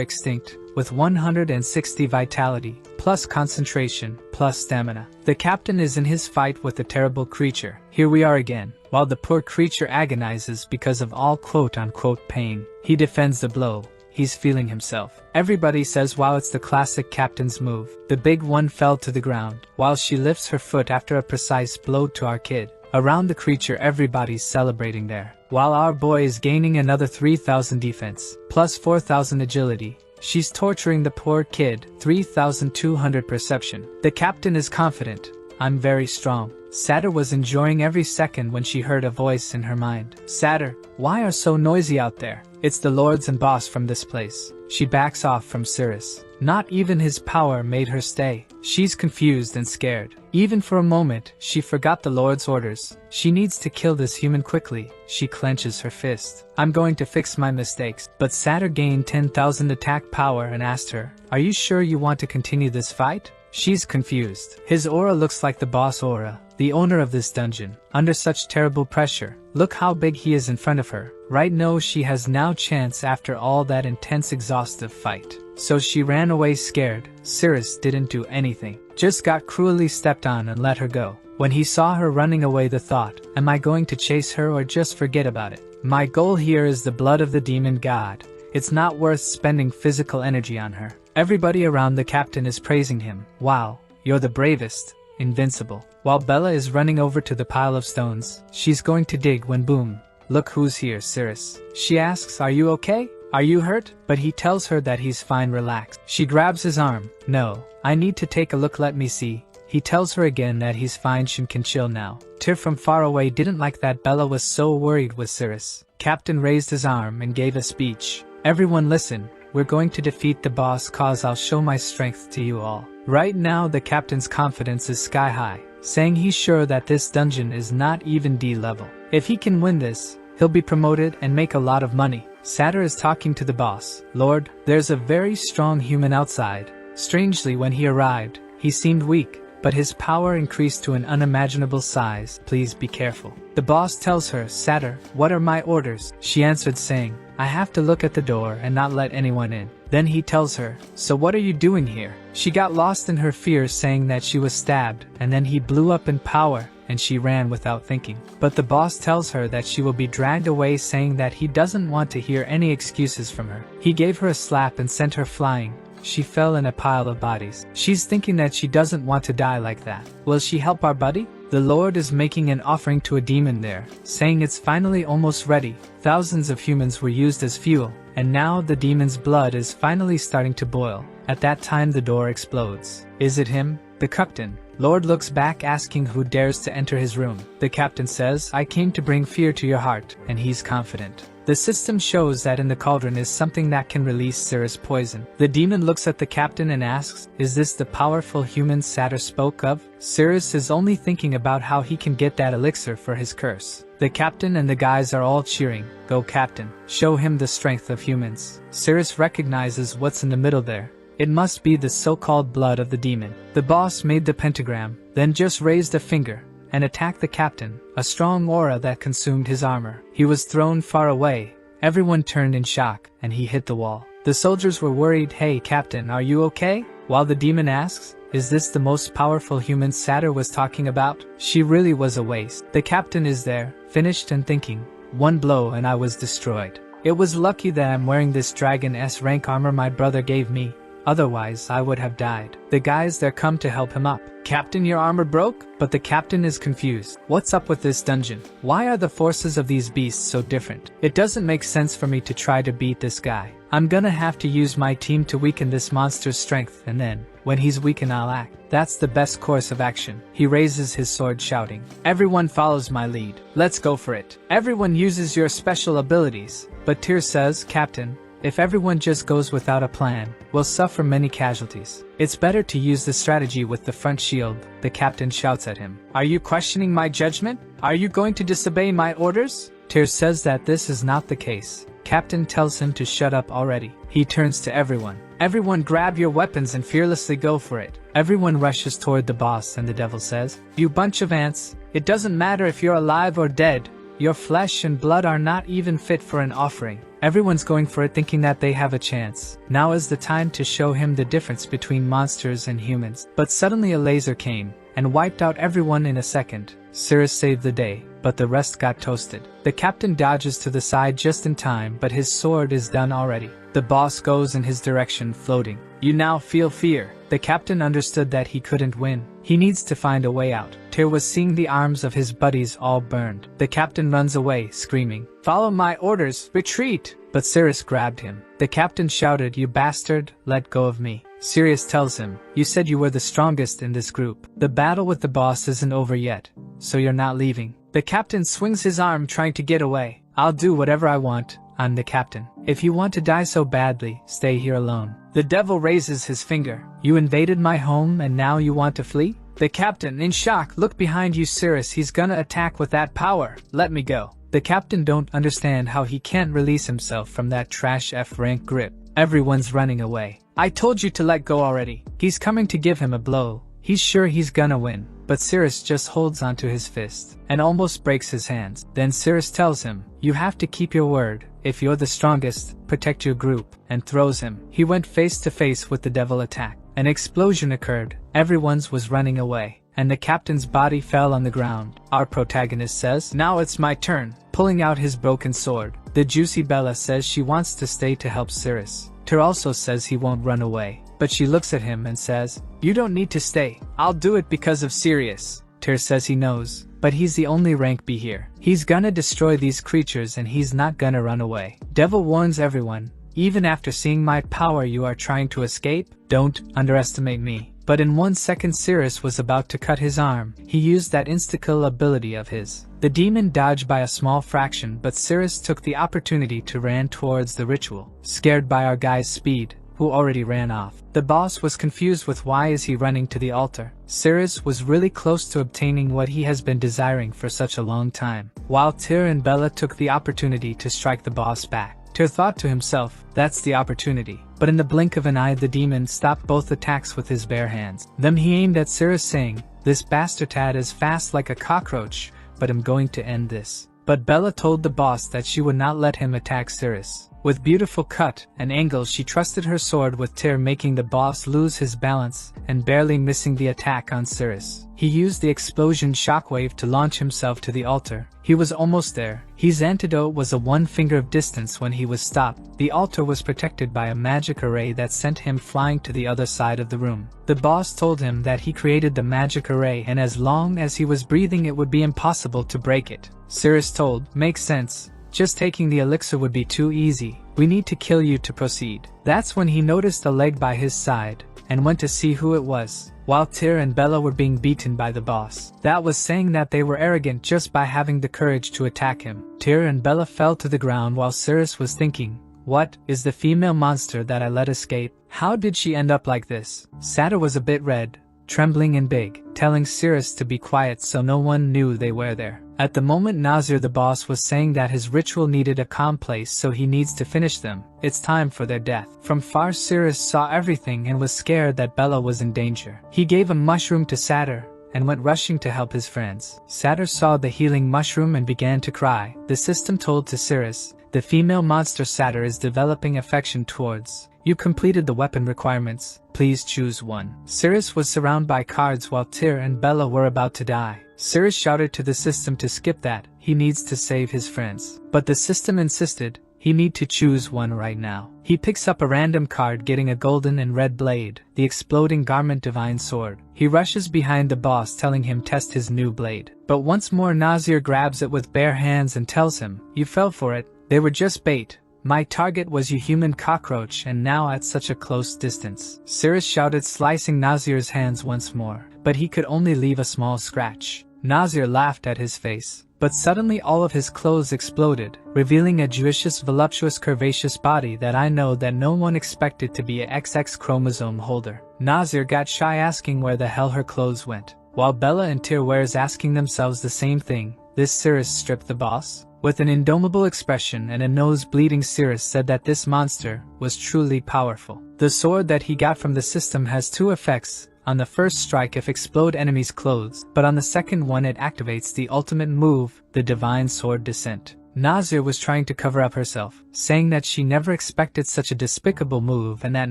Extinct, with 160 vitality, plus concentration, plus stamina. The captain is in his fight with the terrible creature. Here we are again. While the poor creature agonizes because of all quote-unquote pain, he defends the blow. He's feeling himself. Everybody says wow, it's the classic captain's move. The big one fell to the ground, while she lifts her foot after a precise blow to our kid. Around the creature everybody's celebrating there. While our boy is gaining another 3000 defense, plus 4000 agility. She's torturing the poor kid, 3200 perception. The captain is confident. I'm very strong. Satyr was enjoying every second when she heard a voice in her mind. Satyr, why are so noisy out there? It's the lords and boss from this place. She backs off from Cirrus. Not even his power made her stay. She's confused and scared. Even for a moment, she forgot the lord's orders. She needs to kill this human quickly. She clenches her fist. I'm going to fix my mistakes. But Satyr gained 10,000 attack power and asked her, are you sure you want to continue this fight? She's confused. His aura looks like the boss aura, the owner of this dungeon. Under such terrible pressure, look how big he is in front of her. Right now she has now chance after all that intense exhaustive fight. So she ran away scared. Cirrus didn't do anything. Just got cruelly stepped on and let her go. When he saw her running away, the thought, am I going to chase her or just forget about it? My goal here is the blood of the demon god. It's not worth spending physical energy on her. Everybody around the captain is praising him. Wow, you're the bravest, invincible. While Bella is running over to the pile of stones, she's going to dig when boom, look who's here, Cirrus. She asks, are you okay? Are you hurt? But he tells her that he's fine, relax. She grabs his arm. No, I need to take a look, let me see. He tells her again that he's fine, she can chill now. Tyr from far away didn't like that Bella was so worried with Cirrus. Captain raised his arm and gave a speech. Everyone listen, we're going to defeat the boss cause I'll show my strength to you all. Right now the captain's confidence is sky high, saying he's sure that this dungeon is not even D level. If he can win this, he'll be promoted and make a lot of money. Satyr is talking to the boss. Lord, there's a very strong human outside. Strangely, when he arrived, he seemed weak, but his power increased to an unimaginable size. Please be careful. The boss tells her, Satyr, what are my orders? She answered saying, I have to look at the door and not let anyone in. Then he tells her, so what are you doing here? She got lost in her fears, saying that she was stabbed, and then he blew up in power, and she ran without thinking. But the boss tells her that she will be dragged away, saying that he doesn't want to hear any excuses from her. He gave her a slap and sent her flying. She fell in a pile of bodies. She's thinking that she doesn't want to die like that. Will she help our buddy? The Lord is making an offering to a demon there, saying it's finally almost ready. Thousands of humans were used as fuel, and now the demon's blood is finally starting to boil. At that time the door explodes. Is it him? The captain. Lord looks back, asking who dares to enter his room. The captain says, I came to bring fear to your heart, and he's confident. The system shows that in the cauldron is something that can release Cirrus poison. The demon looks at the captain and asks, is this the powerful human Satyr spoke of? Cirrus is only thinking about how he can get that elixir for his curse. The captain and the guys are all cheering, go captain, show him the strength of humans. Cirrus recognizes what's in the middle there. It must be the so-called blood of the demon. The boss made the pentagram, then just raised a finger and attacked the captain, a strong aura that consumed his armor. He was thrown far away. Everyone turned in shock, and he hit the wall. The soldiers were worried. Hey captain, are you okay? While the demon asks, is this the most powerful human Satyr was talking about? She really was a waste. The captain is there, finished and thinking, one blow and I was destroyed. It was lucky that I'm wearing this Dragon S rank armor my brother gave me. Otherwise, I would have died. The guys there come to help him up. Captain, your armor broke? But the captain is confused. What's up with this dungeon? Why are the forces of these beasts so different? It doesn't make sense for me to try to beat this guy. I'm gonna have to use my team to weaken this monster's strength, and then, when he's weakened, I'll act. That's the best course of action. He raises his sword, shouting, everyone follows my lead. Let's go for it. Everyone uses your special abilities. But Tyr says, Captain, If everyone just goes without a plan, we'll suffer many casualties. It's better to use the strategy with the front shield, the captain shouts at him. Are you questioning my judgment? Are you going to disobey my orders? Tyr says that this is not the case. Captain tells him to shut up already. He turns to everyone. Everyone grab your weapons and fearlessly go for it. Everyone rushes toward the boss and the devil says, You bunch of ants, it doesn't matter if you're alive or dead. Your flesh and blood are not even fit for an offering. Everyone's going for it thinking that they have a chance. Now is the time to show him the difference between monsters and humans. But suddenly a laser came and wiped out everyone in a second. Cirrus saved the day, but the rest got toasted. The captain dodges to the side just in time, but his sword is done already. The boss goes in his direction, floating. You now feel fear. The captain understood that he couldn't win. He needs to find a way out. Tyr was seeing the arms of his buddies all burned. The captain runs away, screaming, Follow my orders, retreat! But Cirrus grabbed him. The captain shouted, You bastard, let go of me. Sirius tells him, You said you were the strongest in this group. The battle with the boss isn't over yet, so you're not leaving. The captain swings his arm trying to get away. I'll do whatever I want. I'm the captain. If you want to die so badly, stay here alone. The devil raises his finger. You invaded my home and now you want to flee? The captain, in shock, look behind you, Cirrus. He's gonna attack with that power. Let me go. The captain don't understand how he can't release himself from that trash F-rank grip. Everyone's running away. I told you to let go already. He's coming to give him a blow. He's sure he's gonna win. But Cirrus just holds onto his fist and almost breaks his hands. Then Cirrus tells him, You have to keep your word. If you're the strongest, protect your group, and throws him. He went face to face with the devil attack. An explosion occurred. Everyone's was running away, and the captain's body fell on the ground. Our protagonist says, Now it's my turn, pulling out his broken sword. The juicy Bella says she wants to stay to help Cirrus. Tyr also says he won't run away, but she looks at him and says, You don't need to stay. I'll do it because of Sirius. Tyr says he knows, but he's the only rank B here. He's gonna destroy these creatures and he's not gonna run away. Devil warns everyone, even after seeing my power you are trying to escape? Don't underestimate me. But in 1 second Cirrus was about to cut his arm. He used that insta-kill ability of his. The demon dodged by a small fraction, but Cirrus took the opportunity to ran towards the ritual, scared by our guy's speed, who already ran off. The boss was confused with why is he running to the altar. Cirrus was really close to obtaining what he has been desiring for such a long time. While Tyr and Bella took the opportunity to strike the boss back. Tyr thought to himself, that's the opportunity. But in the blink of an eye the demon stopped both attacks with his bare hands. Then he aimed at Cirrus saying, This bastard is fast like a cockroach, but I'm going to end this. But Bella told the boss that she would not let him attack Cirrus. With beautiful cut and angle she trusted her sword with Tyr, making the boss lose his balance and barely missing the attack on Cirrus. He used the explosion shockwave to launch himself to the altar. He was almost there. His antidote was a 1 finger of distance when he was stopped. The altar was protected by a magic array that sent him flying to the other side of the room. The boss told him that he created the magic array and as long as he was breathing it would be impossible to break it. Cirrus told, Makes sense. Just taking the elixir would be too easy. We need to kill you to proceed. That's when he noticed a leg by his side and went to see who it was. While Tyr and Bella were being beaten by the boss. That was saying that they were arrogant just by having the courage to attack him. Tyr and Bella fell to the ground while Cirrus was thinking, What is the female monster that I let escape? How did she end up like this? Satyr was a bit red, trembling and big, telling Cirrus to be quiet so no one knew they were there. At the moment Nazir the boss was saying that his ritual needed a calm place so he needs to finish them. It's time for their death. From far Cirrus saw everything and was scared that Bella was in danger. He gave a mushroom to Satyr and went rushing to help his friends. Satyr saw the healing mushroom and began to cry. The system told to Cirrus, the female monster Satyr is developing affection towards. You completed the weapon requirements. Please choose one. Cirrus was surrounded by cards while Tyr and Bella were about to die. Cirrus shouted to the system to skip that. He needs to save his friends. But the system insisted he need to choose one right now. He picks up a random card getting a golden and red blade, the exploding garment divine sword. He rushes behind the boss telling him test his new blade. But once more Nazir grabs it with bare hands and tells him, You fell for it. They were just bait. My target was you human cockroach and now at such a close distance. Cirrus shouted, slicing Nazir's hands once more, but he could only leave a small scratch. Nazir laughed at his face, but suddenly all of his clothes exploded, revealing a Jewishish voluptuous curvaceous body that I know that no one expected to be a XX chromosome holder. Nazir got shy asking where the hell her clothes went. While Bella and Tyr were asking themselves the same thing, this Cirrus stripped the boss? With an indomitable expression and a nose bleeding, Cirrus said that this monster was truly powerful. The sword that he got from the system has two effects. On the first strike it explode enemies' clothes, but on the second one it activates the ultimate move, the Divine Sword Descent. Nazir was trying to cover up herself, saying that she never expected such a despicable move and that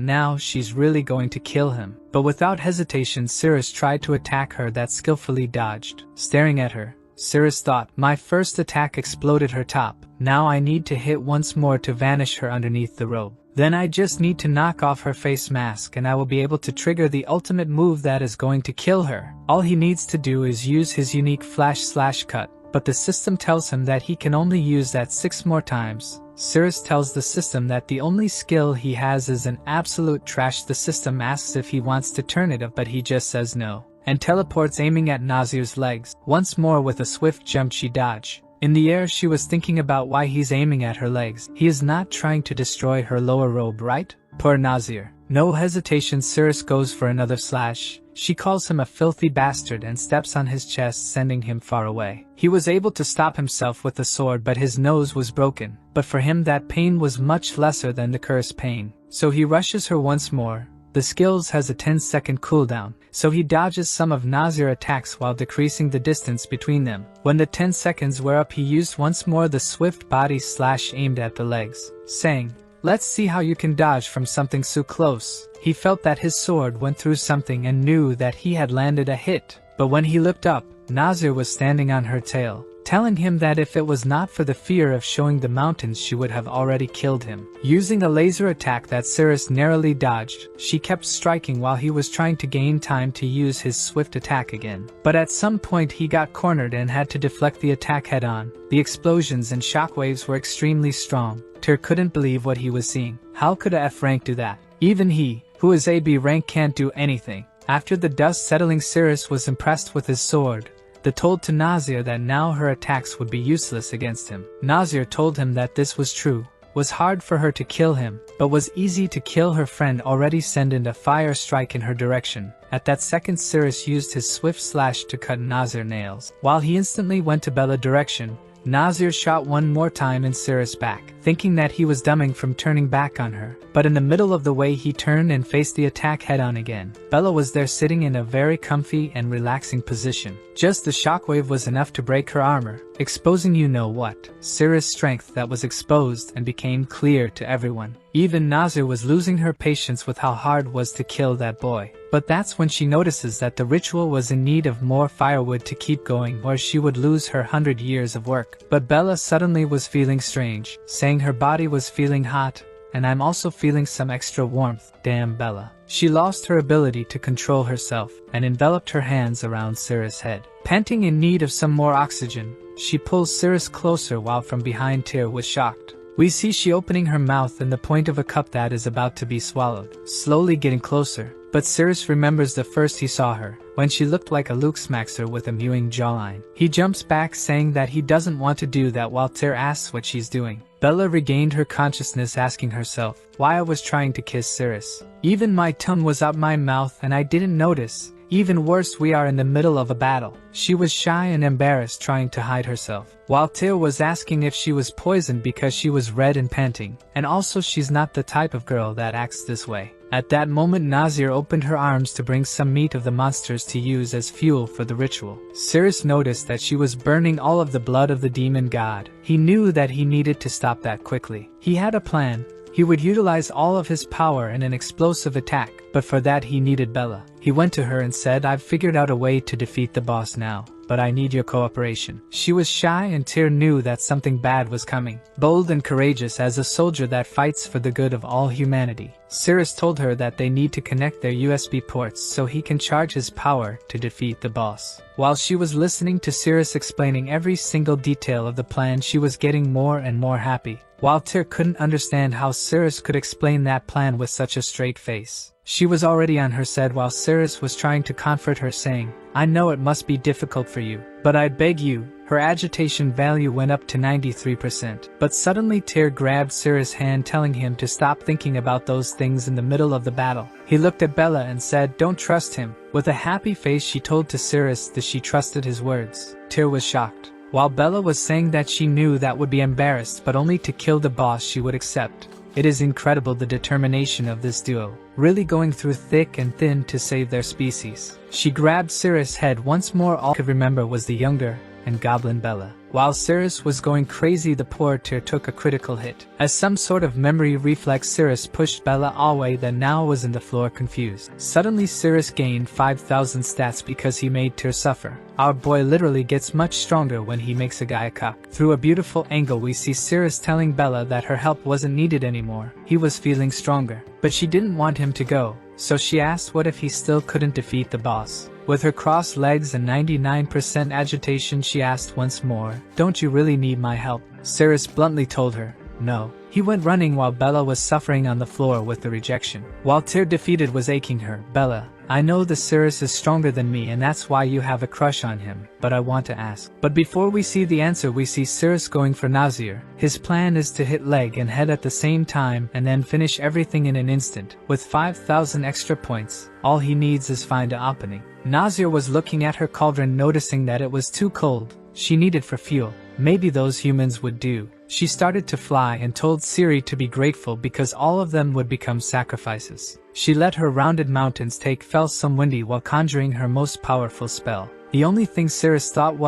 now she's really going to kill him. But without hesitation, Cirrus tried to attack her that skillfully dodged. Staring at her, Cirrus thought, my first attack exploded her top, now I need to hit once more to vanish her underneath the robe. Then I just need to knock off her face mask and I will be able to trigger the ultimate move that is going to kill her. All he needs to do is use his unique flash/cut, but the system tells him that he can only use that 6 more times. Cirrus tells the system that the only skill he has is an absolute trash. The system asks if he wants to turn it up, but he just says no, and teleports, aiming at Nazir's legs. Once more with a swift jump she dodged. In the air she was thinking about why he's aiming at her legs. He is not trying to destroy her lower robe, right? Poor Nazir. No hesitation, Cirrus goes for another slash. She calls him a filthy bastard and steps on his chest, sending him far away. He was able to stop himself with the sword, but his nose was broken. But for him that pain was much lesser than the cursed pain. So he rushes her once more. The skills has a 10-second cooldown, so he dodges some of Nazir's attacks while decreasing the distance between them. When the 10 seconds were up, he used once more the swift body slash aimed at the legs, saying, let's see how you can dodge from something so close. He felt that his sword went through something and knew that he had landed a hit. But when he looked up, Nazir was standing on her tail, telling him that if it was not for the fear of showing the mountains she would have already killed him. Using a laser attack that Cirrus narrowly dodged, she kept striking while he was trying to gain time to use his swift attack again. But at some point he got cornered and had to deflect the attack head on. The explosions and shockwaves were extremely strong. Tyr couldn't believe what he was seeing. How could a F rank do that? Even he, who is a B rank, can't do anything. After the dust settling, Cirrus was impressed with his sword. They told to Nazir that now her attacks would be useless against him. Nazir told him that this was true. Was hard for her to kill him, but was easy to kill her friend. Already sending a fire strike in her direction. At that second, Cirrus used his swift slash to cut Nazir's nails. While he instantly went to Bella's direction, Nazir shot one more time in Cirrus' back, thinking that he was dumbing from turning back on her. But in the middle of the way he turned and faced the attack head on again. Bella was there sitting in a very comfy and relaxing position. Just the shockwave was enough to break her armor, exposing you know what. Cirrus' strength that was exposed and became clear to everyone. Even Nazir was losing her patience with how hard it was to kill that boy. But that's when she notices that the ritual was in need of more firewood to keep going, or she would lose her 100 years of work. But Bella suddenly was feeling strange, saying her body was feeling hot, and I'm also feeling some extra warmth. Damn Bella. She lost her ability to control herself, and enveloped her hands around Cirrus' head. Panting in need of some more oxygen, she pulls Cirrus closer while from behind Tyr was shocked. We see she opening her mouth in the point of a cup that is about to be swallowed, slowly getting closer. But Cirrus remembers the first he saw her, when she looked like a Luke Smaxer with a mewing jawline. He jumps back, saying that he doesn't want to do that, while Tyr asks what she's doing. Bella regained her consciousness, asking herself why I was trying to kiss Cirrus. Even my tongue was up my mouth and I didn't notice. Even worse, we are in the middle of a battle. She was shy and embarrassed, trying to hide herself, while Tyr was asking if she was poisoned because she was red and panting, and also she's not the type of girl that acts this way. At that moment, Nazir opened her arms to bring some meat of the monsters to use as fuel for the ritual. Cirrus noticed that she was burning all of the blood of the demon god. He knew that he needed to stop that quickly. He had a plan. He would utilize all of his power in an explosive attack, but for that he needed Bella. He went to her and said, I've figured out a way to defeat the boss now, but I need your cooperation. She was shy and Tyr knew that something bad was coming. Bold and courageous as a soldier that fights for the good of all humanity, Cirrus told her that they need to connect their USB ports so he can charge his power to defeat the boss. While she was listening to Cirrus explaining every single detail of the plan, she was getting more and more happy. while Tyr couldn't understand how Cirrus could explain that plan with such a straight face. She was already on her side while Cirrus was trying to comfort her, saying, "I know it must be difficult for you, but I'd beg you." Her agitation value went up to 93%. But suddenly Tyr grabbed Cirrus' hand, telling him to stop thinking about those things in the middle of the battle. He looked at Bella and said, "Don't trust him." With a happy face she told to Cirrus that she trusted his words. Tyr was shocked. While Bella was saying that she knew that would be embarrassed, but only to kill the boss she would accept. It is incredible the determination of this duo, really going through thick and thin to save their species. She grabbed Cirrus' head once more. All could remember was the younger and goblin Bella. While Cirrus was going crazy, the poor Tyr took a critical hit. As some sort of memory reflex, Cirrus pushed Bella away, that now was in the floor confused. Suddenly Cirrus gained 5,000 stats because he made Tyr suffer. Our boy literally gets much stronger when he makes a guy a cock. Through a beautiful angle we see Cirrus telling Bella that her help wasn't needed anymore. He was feeling stronger. But she didn't want him to go, so she asked what if he still couldn't defeat the boss. With her crossed legs and 99% agitation she asked once more, "Don't you really need my help?" Cirrus bluntly told her, "No." He went running while Bella was suffering on the floor with the rejection. While Tyr defeated was aching her, "Bella, I know the Cirrus is stronger than me and that's why you have a crush on him, but I want to ask." But before we see the answer we see Cirrus going for Nazir. His plan is to hit leg and head at the same time and then finish everything in an instant. With 5,000 extra points, all he needs is find an opening. Nazir was looking at her cauldron, noticing that it was too cold. She needed for fuel. Maybe those humans would do. She started to fly and told Siri to be grateful because all of them would become sacrifices. She let her rounded mountains take fell some windy while conjuring her most powerful spell. The only thing Cirrus thought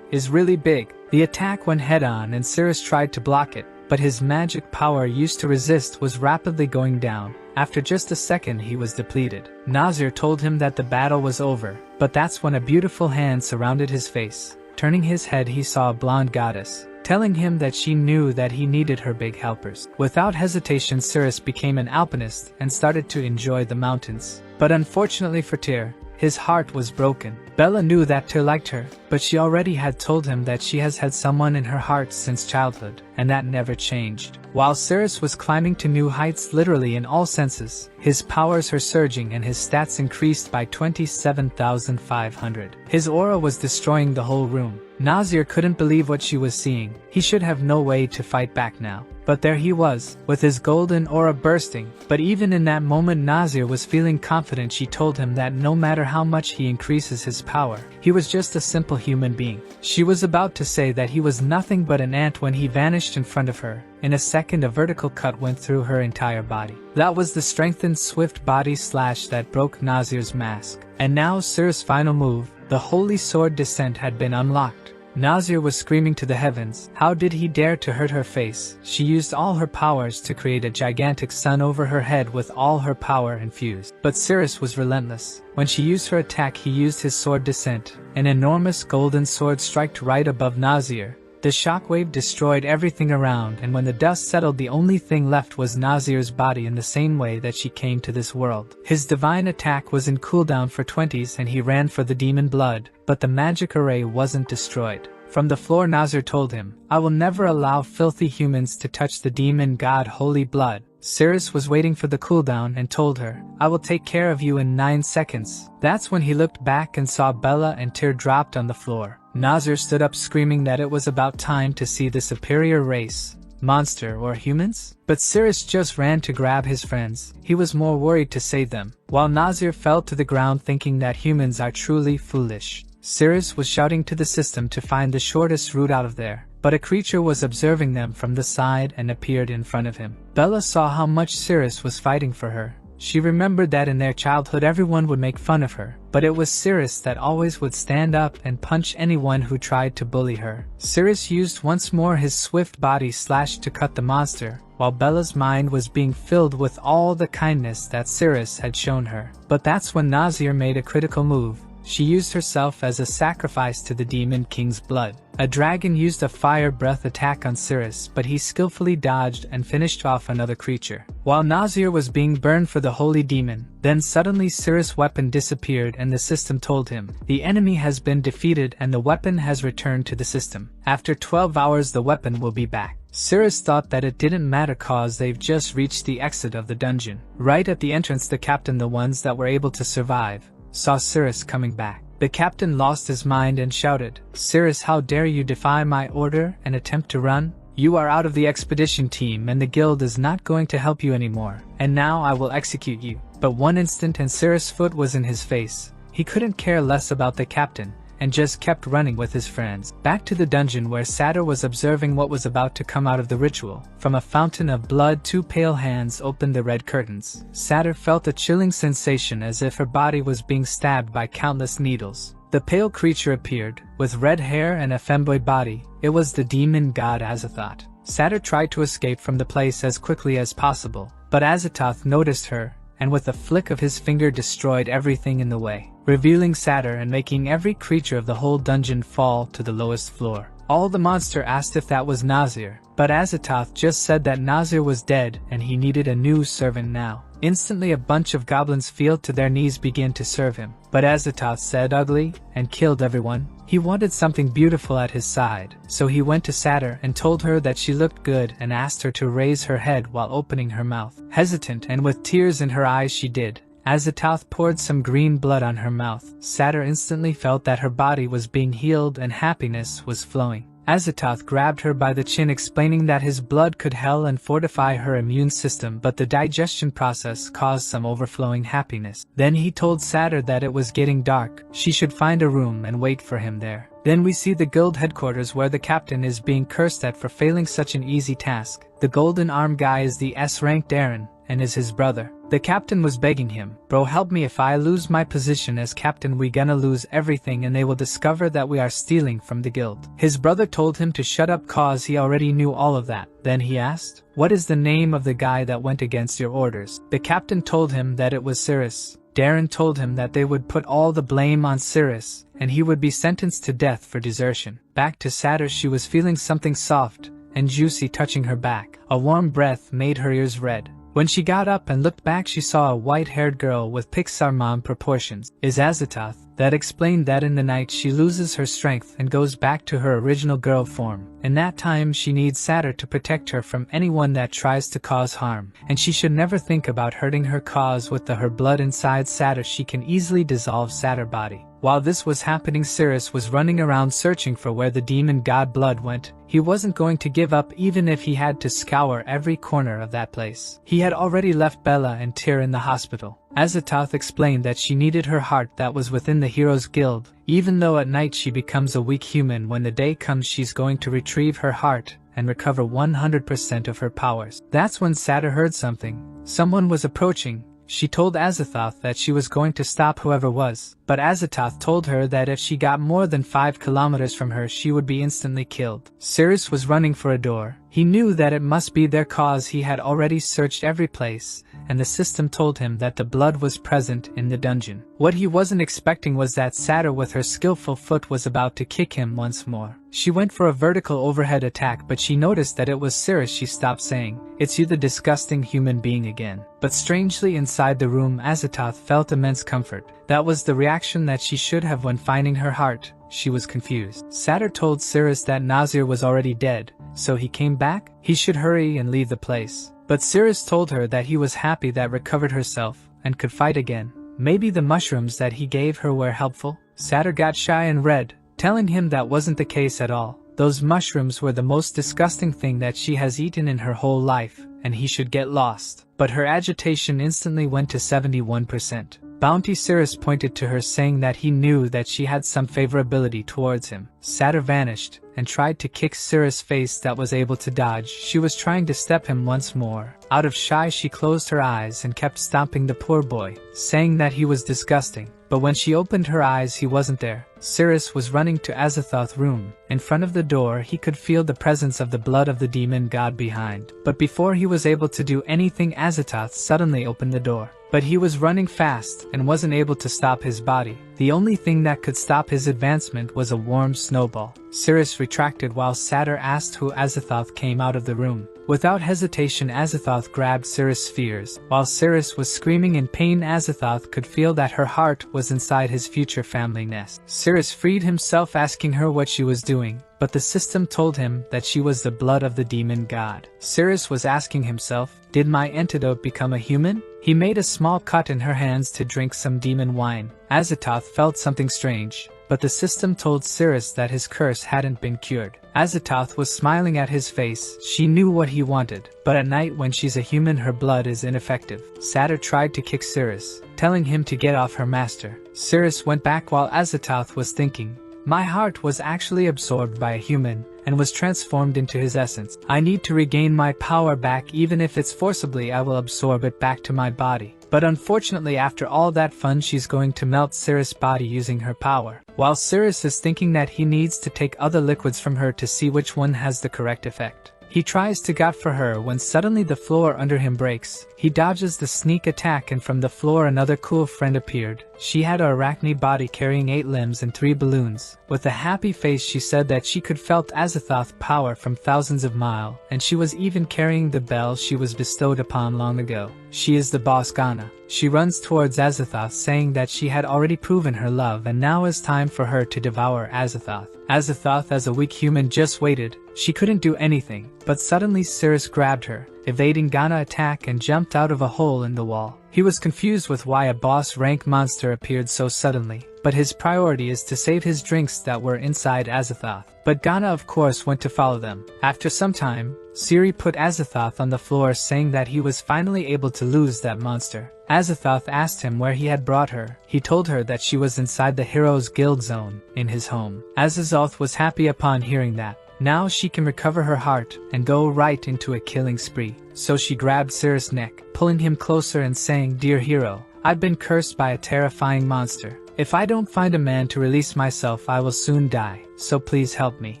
is really big. The attack went head on and Cirrus tried to block it, but his magic power used to resist was rapidly going down. After just a second he was depleted. Nazir told him that the battle was over, but that's when a beautiful hand surrounded his face. Turning his head he saw a blonde goddess, telling him that she knew that he needed her big helpers. Without hesitation Cirrus became an alpinist and started to enjoy the mountains. But unfortunately for Tyr, his heart was broken. Bella knew that Tyr liked her, but she already had told him that she has had someone in her heart since childhood, and that never changed. While Cirrus was climbing to new heights literally in all senses, his powers were surging and his stats increased by 27,500. His aura was destroying the whole room. Nazir couldn't believe what she was seeing. He should have no way to fight back now. But there he was, with his golden aura bursting. But even in that moment Nazir was feeling confident. She told him that no matter how much he increases his power, he was just a simple human being. She was about to say that he was nothing but an ant when he vanished in front of her. In a second a vertical cut went through her entire body. That was the strengthened swift body slash that broke Nazir's mask. And now Cirrus' final move, the Holy Sword Descent, had been unlocked. Nazir was screaming to the heavens. How did he dare to hurt her face? She used all her powers to create a gigantic sun over her head with all her power infused. But Cirrus was relentless. When she used her attack he used his sword descent. An enormous golden sword struck right above Nazir. The shockwave destroyed everything around, and when the dust settled the only thing left was Nazir's body in the same way that she came to this world. His divine attack was in cooldown for 20s and he ran for the demon blood, but the magic array wasn't destroyed. From the floor Nazir told him, "I will never allow filthy humans to touch the demon god holy blood." Cirrus was waiting for the cooldown and told her, "I will take care of you in 9 seconds. That's when he looked back and saw Bella and Tyr dropped on the floor. Nazir stood up screaming that it was about time to see the superior race. Monster or humans? But Cirrus just ran to grab his friends. He was more worried to save them. While Nazir fell to the ground thinking that humans are truly foolish. Cirrus was shouting to the system to find the shortest route out of there. But a creature was observing them from the side and appeared in front of him. Bella saw how much Cirrus was fighting for her. She remembered that in their childhood everyone would make fun of her, but it was Cirrus that always would stand up and punch anyone who tried to bully her. Cirrus used once more his swift body slash to cut the monster, while Bella's mind was being filled with all the kindness that Cirrus had shown her. But that's when Nazir made a critical move. She used herself as a sacrifice to the demon king's blood. A dragon used a fire breath attack on Cirrus, but he skillfully dodged and finished off another creature. While Nazir was being burned for the holy demon, then suddenly Cirrus' weapon disappeared and the system told him, "The enemy has been defeated and the weapon has returned to the system. After 12 hours the weapon will be back." Cirrus thought that it didn't matter cause they've just reached the exit of the dungeon. Right at the entrance, the captain, the ones that were able to survive, saw Cirrus coming back. The captain lost his mind and shouted, "Cirrus, how dare you defy my order and attempt to run? You are out of the expedition team and the guild is not going to help you anymore, and now I will execute you." But one instant and Cirrus' foot was in his face. He couldn't care less about the captain, and just kept running with his friends. Back to the dungeon where Satyr was observing what was about to come out of the ritual. From a fountain of blood, two pale hands opened the red curtains. Satyr felt a chilling sensation as if her body was being stabbed by countless needles. The pale creature appeared, with red hair and a femboy body. It was the demon god Azathoth. Satyr tried to escape from the place as quickly as possible, but Azathoth noticed her, and with a flick of his finger destroyed everything in the way, revealing Satyr and making every creature of the whole dungeon fall to the lowest floor. All the monster asked if that was Nazir, but Azathoth just said that Nazir was dead and he needed a new servant now. Instantly a bunch of goblins fell to their knees began to serve him, but Azathoth said ugly and killed everyone. He wanted something beautiful at his side, so he went to Satyr and told her that she looked good and asked her to raise her head while opening her mouth. Hesitant and with tears in her eyes she did. Azathoth poured some green blood on her mouth. Satyr instantly felt that her body was being healed and happiness was flowing. Azathoth grabbed her by the chin, explaining that his blood could heal and fortify her immune system, but the digestion process caused some overflowing happiness. Then he told Satyr that it was getting dark, she should find a room and wait for him there. Then we see the guild headquarters where the captain is being cursed at for failing such an easy task. The golden arm guy is the S-ranked Aaron, and is his brother. The captain was begging him, "Bro, help me, if I lose my position as captain we gonna lose everything and they will discover that we are stealing from the guild." His brother told him to shut up cause he already knew all of that. Then he asked, "What is the name of the guy that went against your orders?" The captain told him that it was Cirrus. Darren told him that they would put all the blame on Cirrus, and he would be sentenced to death for desertion. Back to Satyr, she was feeling something soft and juicy touching her back. A warm breath made her ears red. When she got up and looked back, she saw a white-haired girl with Pixar mom proportions. Is Azathoth. That explained that in the night she loses her strength and goes back to her original girl form. In that time she needs Satyr to protect her from anyone that tries to cause harm, and she should never think about hurting her cause. With her blood inside Satyr, she can easily dissolve Satyr body. While this was happening, Cirrus was running around searching for where the demon god blood went. He wasn't going to give up even if he had to scour every corner of that place. He had already left Bella and Tyr in the hospital. Azathoth explained that she needed her heart that was within the Heroes Guild. Even though at night she becomes a weak human, when the day comes she's going to retrieve her heart and recover 100% of her powers. That's when Satyr heard something. Someone was approaching. She told Azathoth that she was going to stop whoever was, but Azathoth told her that if she got more than 5 kilometers from her she would be instantly killed. Cirrus was running for a door. He knew that it must be their cause. He had already searched every place, and the system told him that the blood was present in the dungeon. What he wasn't expecting was that Satyr with her skillful foot was about to kick him once more. She went for a vertical overhead attack, but she noticed that it was Cirrus. She stopped saying, "It's you, the disgusting human being again." But strangely, inside the room Azathoth felt immense comfort. That was the reaction that she should have when finding her heart. She was confused. Satyr told Cirrus that Nazir was already dead, so he came back. He should hurry and leave the place. But Cirrus told her that he was happy that recovered herself and could fight again. Maybe the mushrooms that he gave her were helpful? Satyr got shy and red, telling him that wasn't the case at all. Those mushrooms were the most disgusting thing that she has eaten in her whole life, and he should get lost. But her agitation instantly went to 71%. Bounty Cirrus pointed to her, saying that he knew that she had some favorability towards him. Satyr vanished and tried to kick Cirrus' face that was able to dodge. She was trying to step him once more. Out of shy she closed her eyes and kept stomping the poor boy, saying that he was disgusting. But when she opened her eyes he wasn't there. Cirrus was running to Azathoth's room. In front of the door he could feel the presence of the blood of the demon god behind. But before he was able to do anything, Azathoth suddenly opened the door. But he was running fast and wasn't able to stop his body. The only thing that could stop his advancement was a warm snowball. Cirrus retracted while Satyr asked who Azathoth came out of the room. Without hesitation, Azathoth grabbed Cirrus' spheres. While Cirrus was screaming in pain, Azathoth could feel that her heart was inside his future family nest. Cirrus freed himself, asking her what she was doing, but the system told him that she was the blood of the demon god. Cirrus was asking himself, did my antidote become a human? He made a small cut in her hands to drink some demon wine. Azathoth felt something strange, but the system told Cirrus that his curse hadn't been cured. Azathoth was smiling at his face. She knew what he wanted, but at night when she's a human her blood is ineffective. Satyr tried to kick Cirrus, telling him to get off her master. Cirrus went back while Azathoth was thinking, my heart was actually absorbed by a human and was transformed into his essence. I need to regain my power back, even if it's forcibly. I will absorb it back to my body. But unfortunately, after all that fun, she's going to melt Cirrus' body using her power. While Cirrus is thinking that he needs to take other liquids from her to see which one has the correct effect. He tries to go for her when suddenly the floor under him breaks. He dodges the sneak attack, and from the floor another cool friend appeared. She had an arachne body carrying 8 limbs and 3 balloons. With a happy face she said that she could felt Azathoth's power from thousands of miles, and she was even carrying the bell she was bestowed upon long ago. She is the boss Ghana. She runs towards Azathoth, saying that she had already proven her love and now is time for her to devour Azathoth. Azathoth, as a weak human, just waited. She couldn't do anything, but suddenly Cirrus grabbed her, evading Ghana's attack, and jumped out of a hole in the wall. He was confused with why a boss-rank monster appeared so suddenly, but his priority is to save his drinks that were inside Azathoth. But Ghana of course went to follow them. After some time, Siri put Azathoth on the floor, saying that he was finally able to lose that monster. Azathoth asked him where he had brought her. He told her that she was inside the Heroes Guild zone, in his home. Azathoth was happy upon hearing that. Now she can recover her heart and go right into a killing spree. So she grabbed Cirrus' neck, pulling him closer and saying, dear hero, I've been cursed by a terrifying monster. If I don't find a man to release myself, I will soon die. So please help me.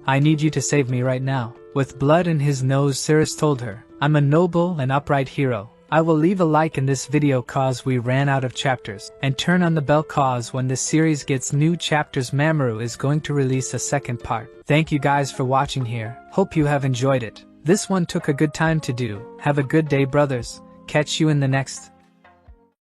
I need you to save me right now. With blood in his nose, Cirrus told her, I'm a noble and upright hero. I will leave a like in this video cause we ran out of chapters, and turn on the bell cause when this series gets new chapters Mamoru is going to release a second part. Thank you guys for watching here. Hope you have enjoyed it. This one took a good time to do. Have a good day, brothers. Catch you in the next.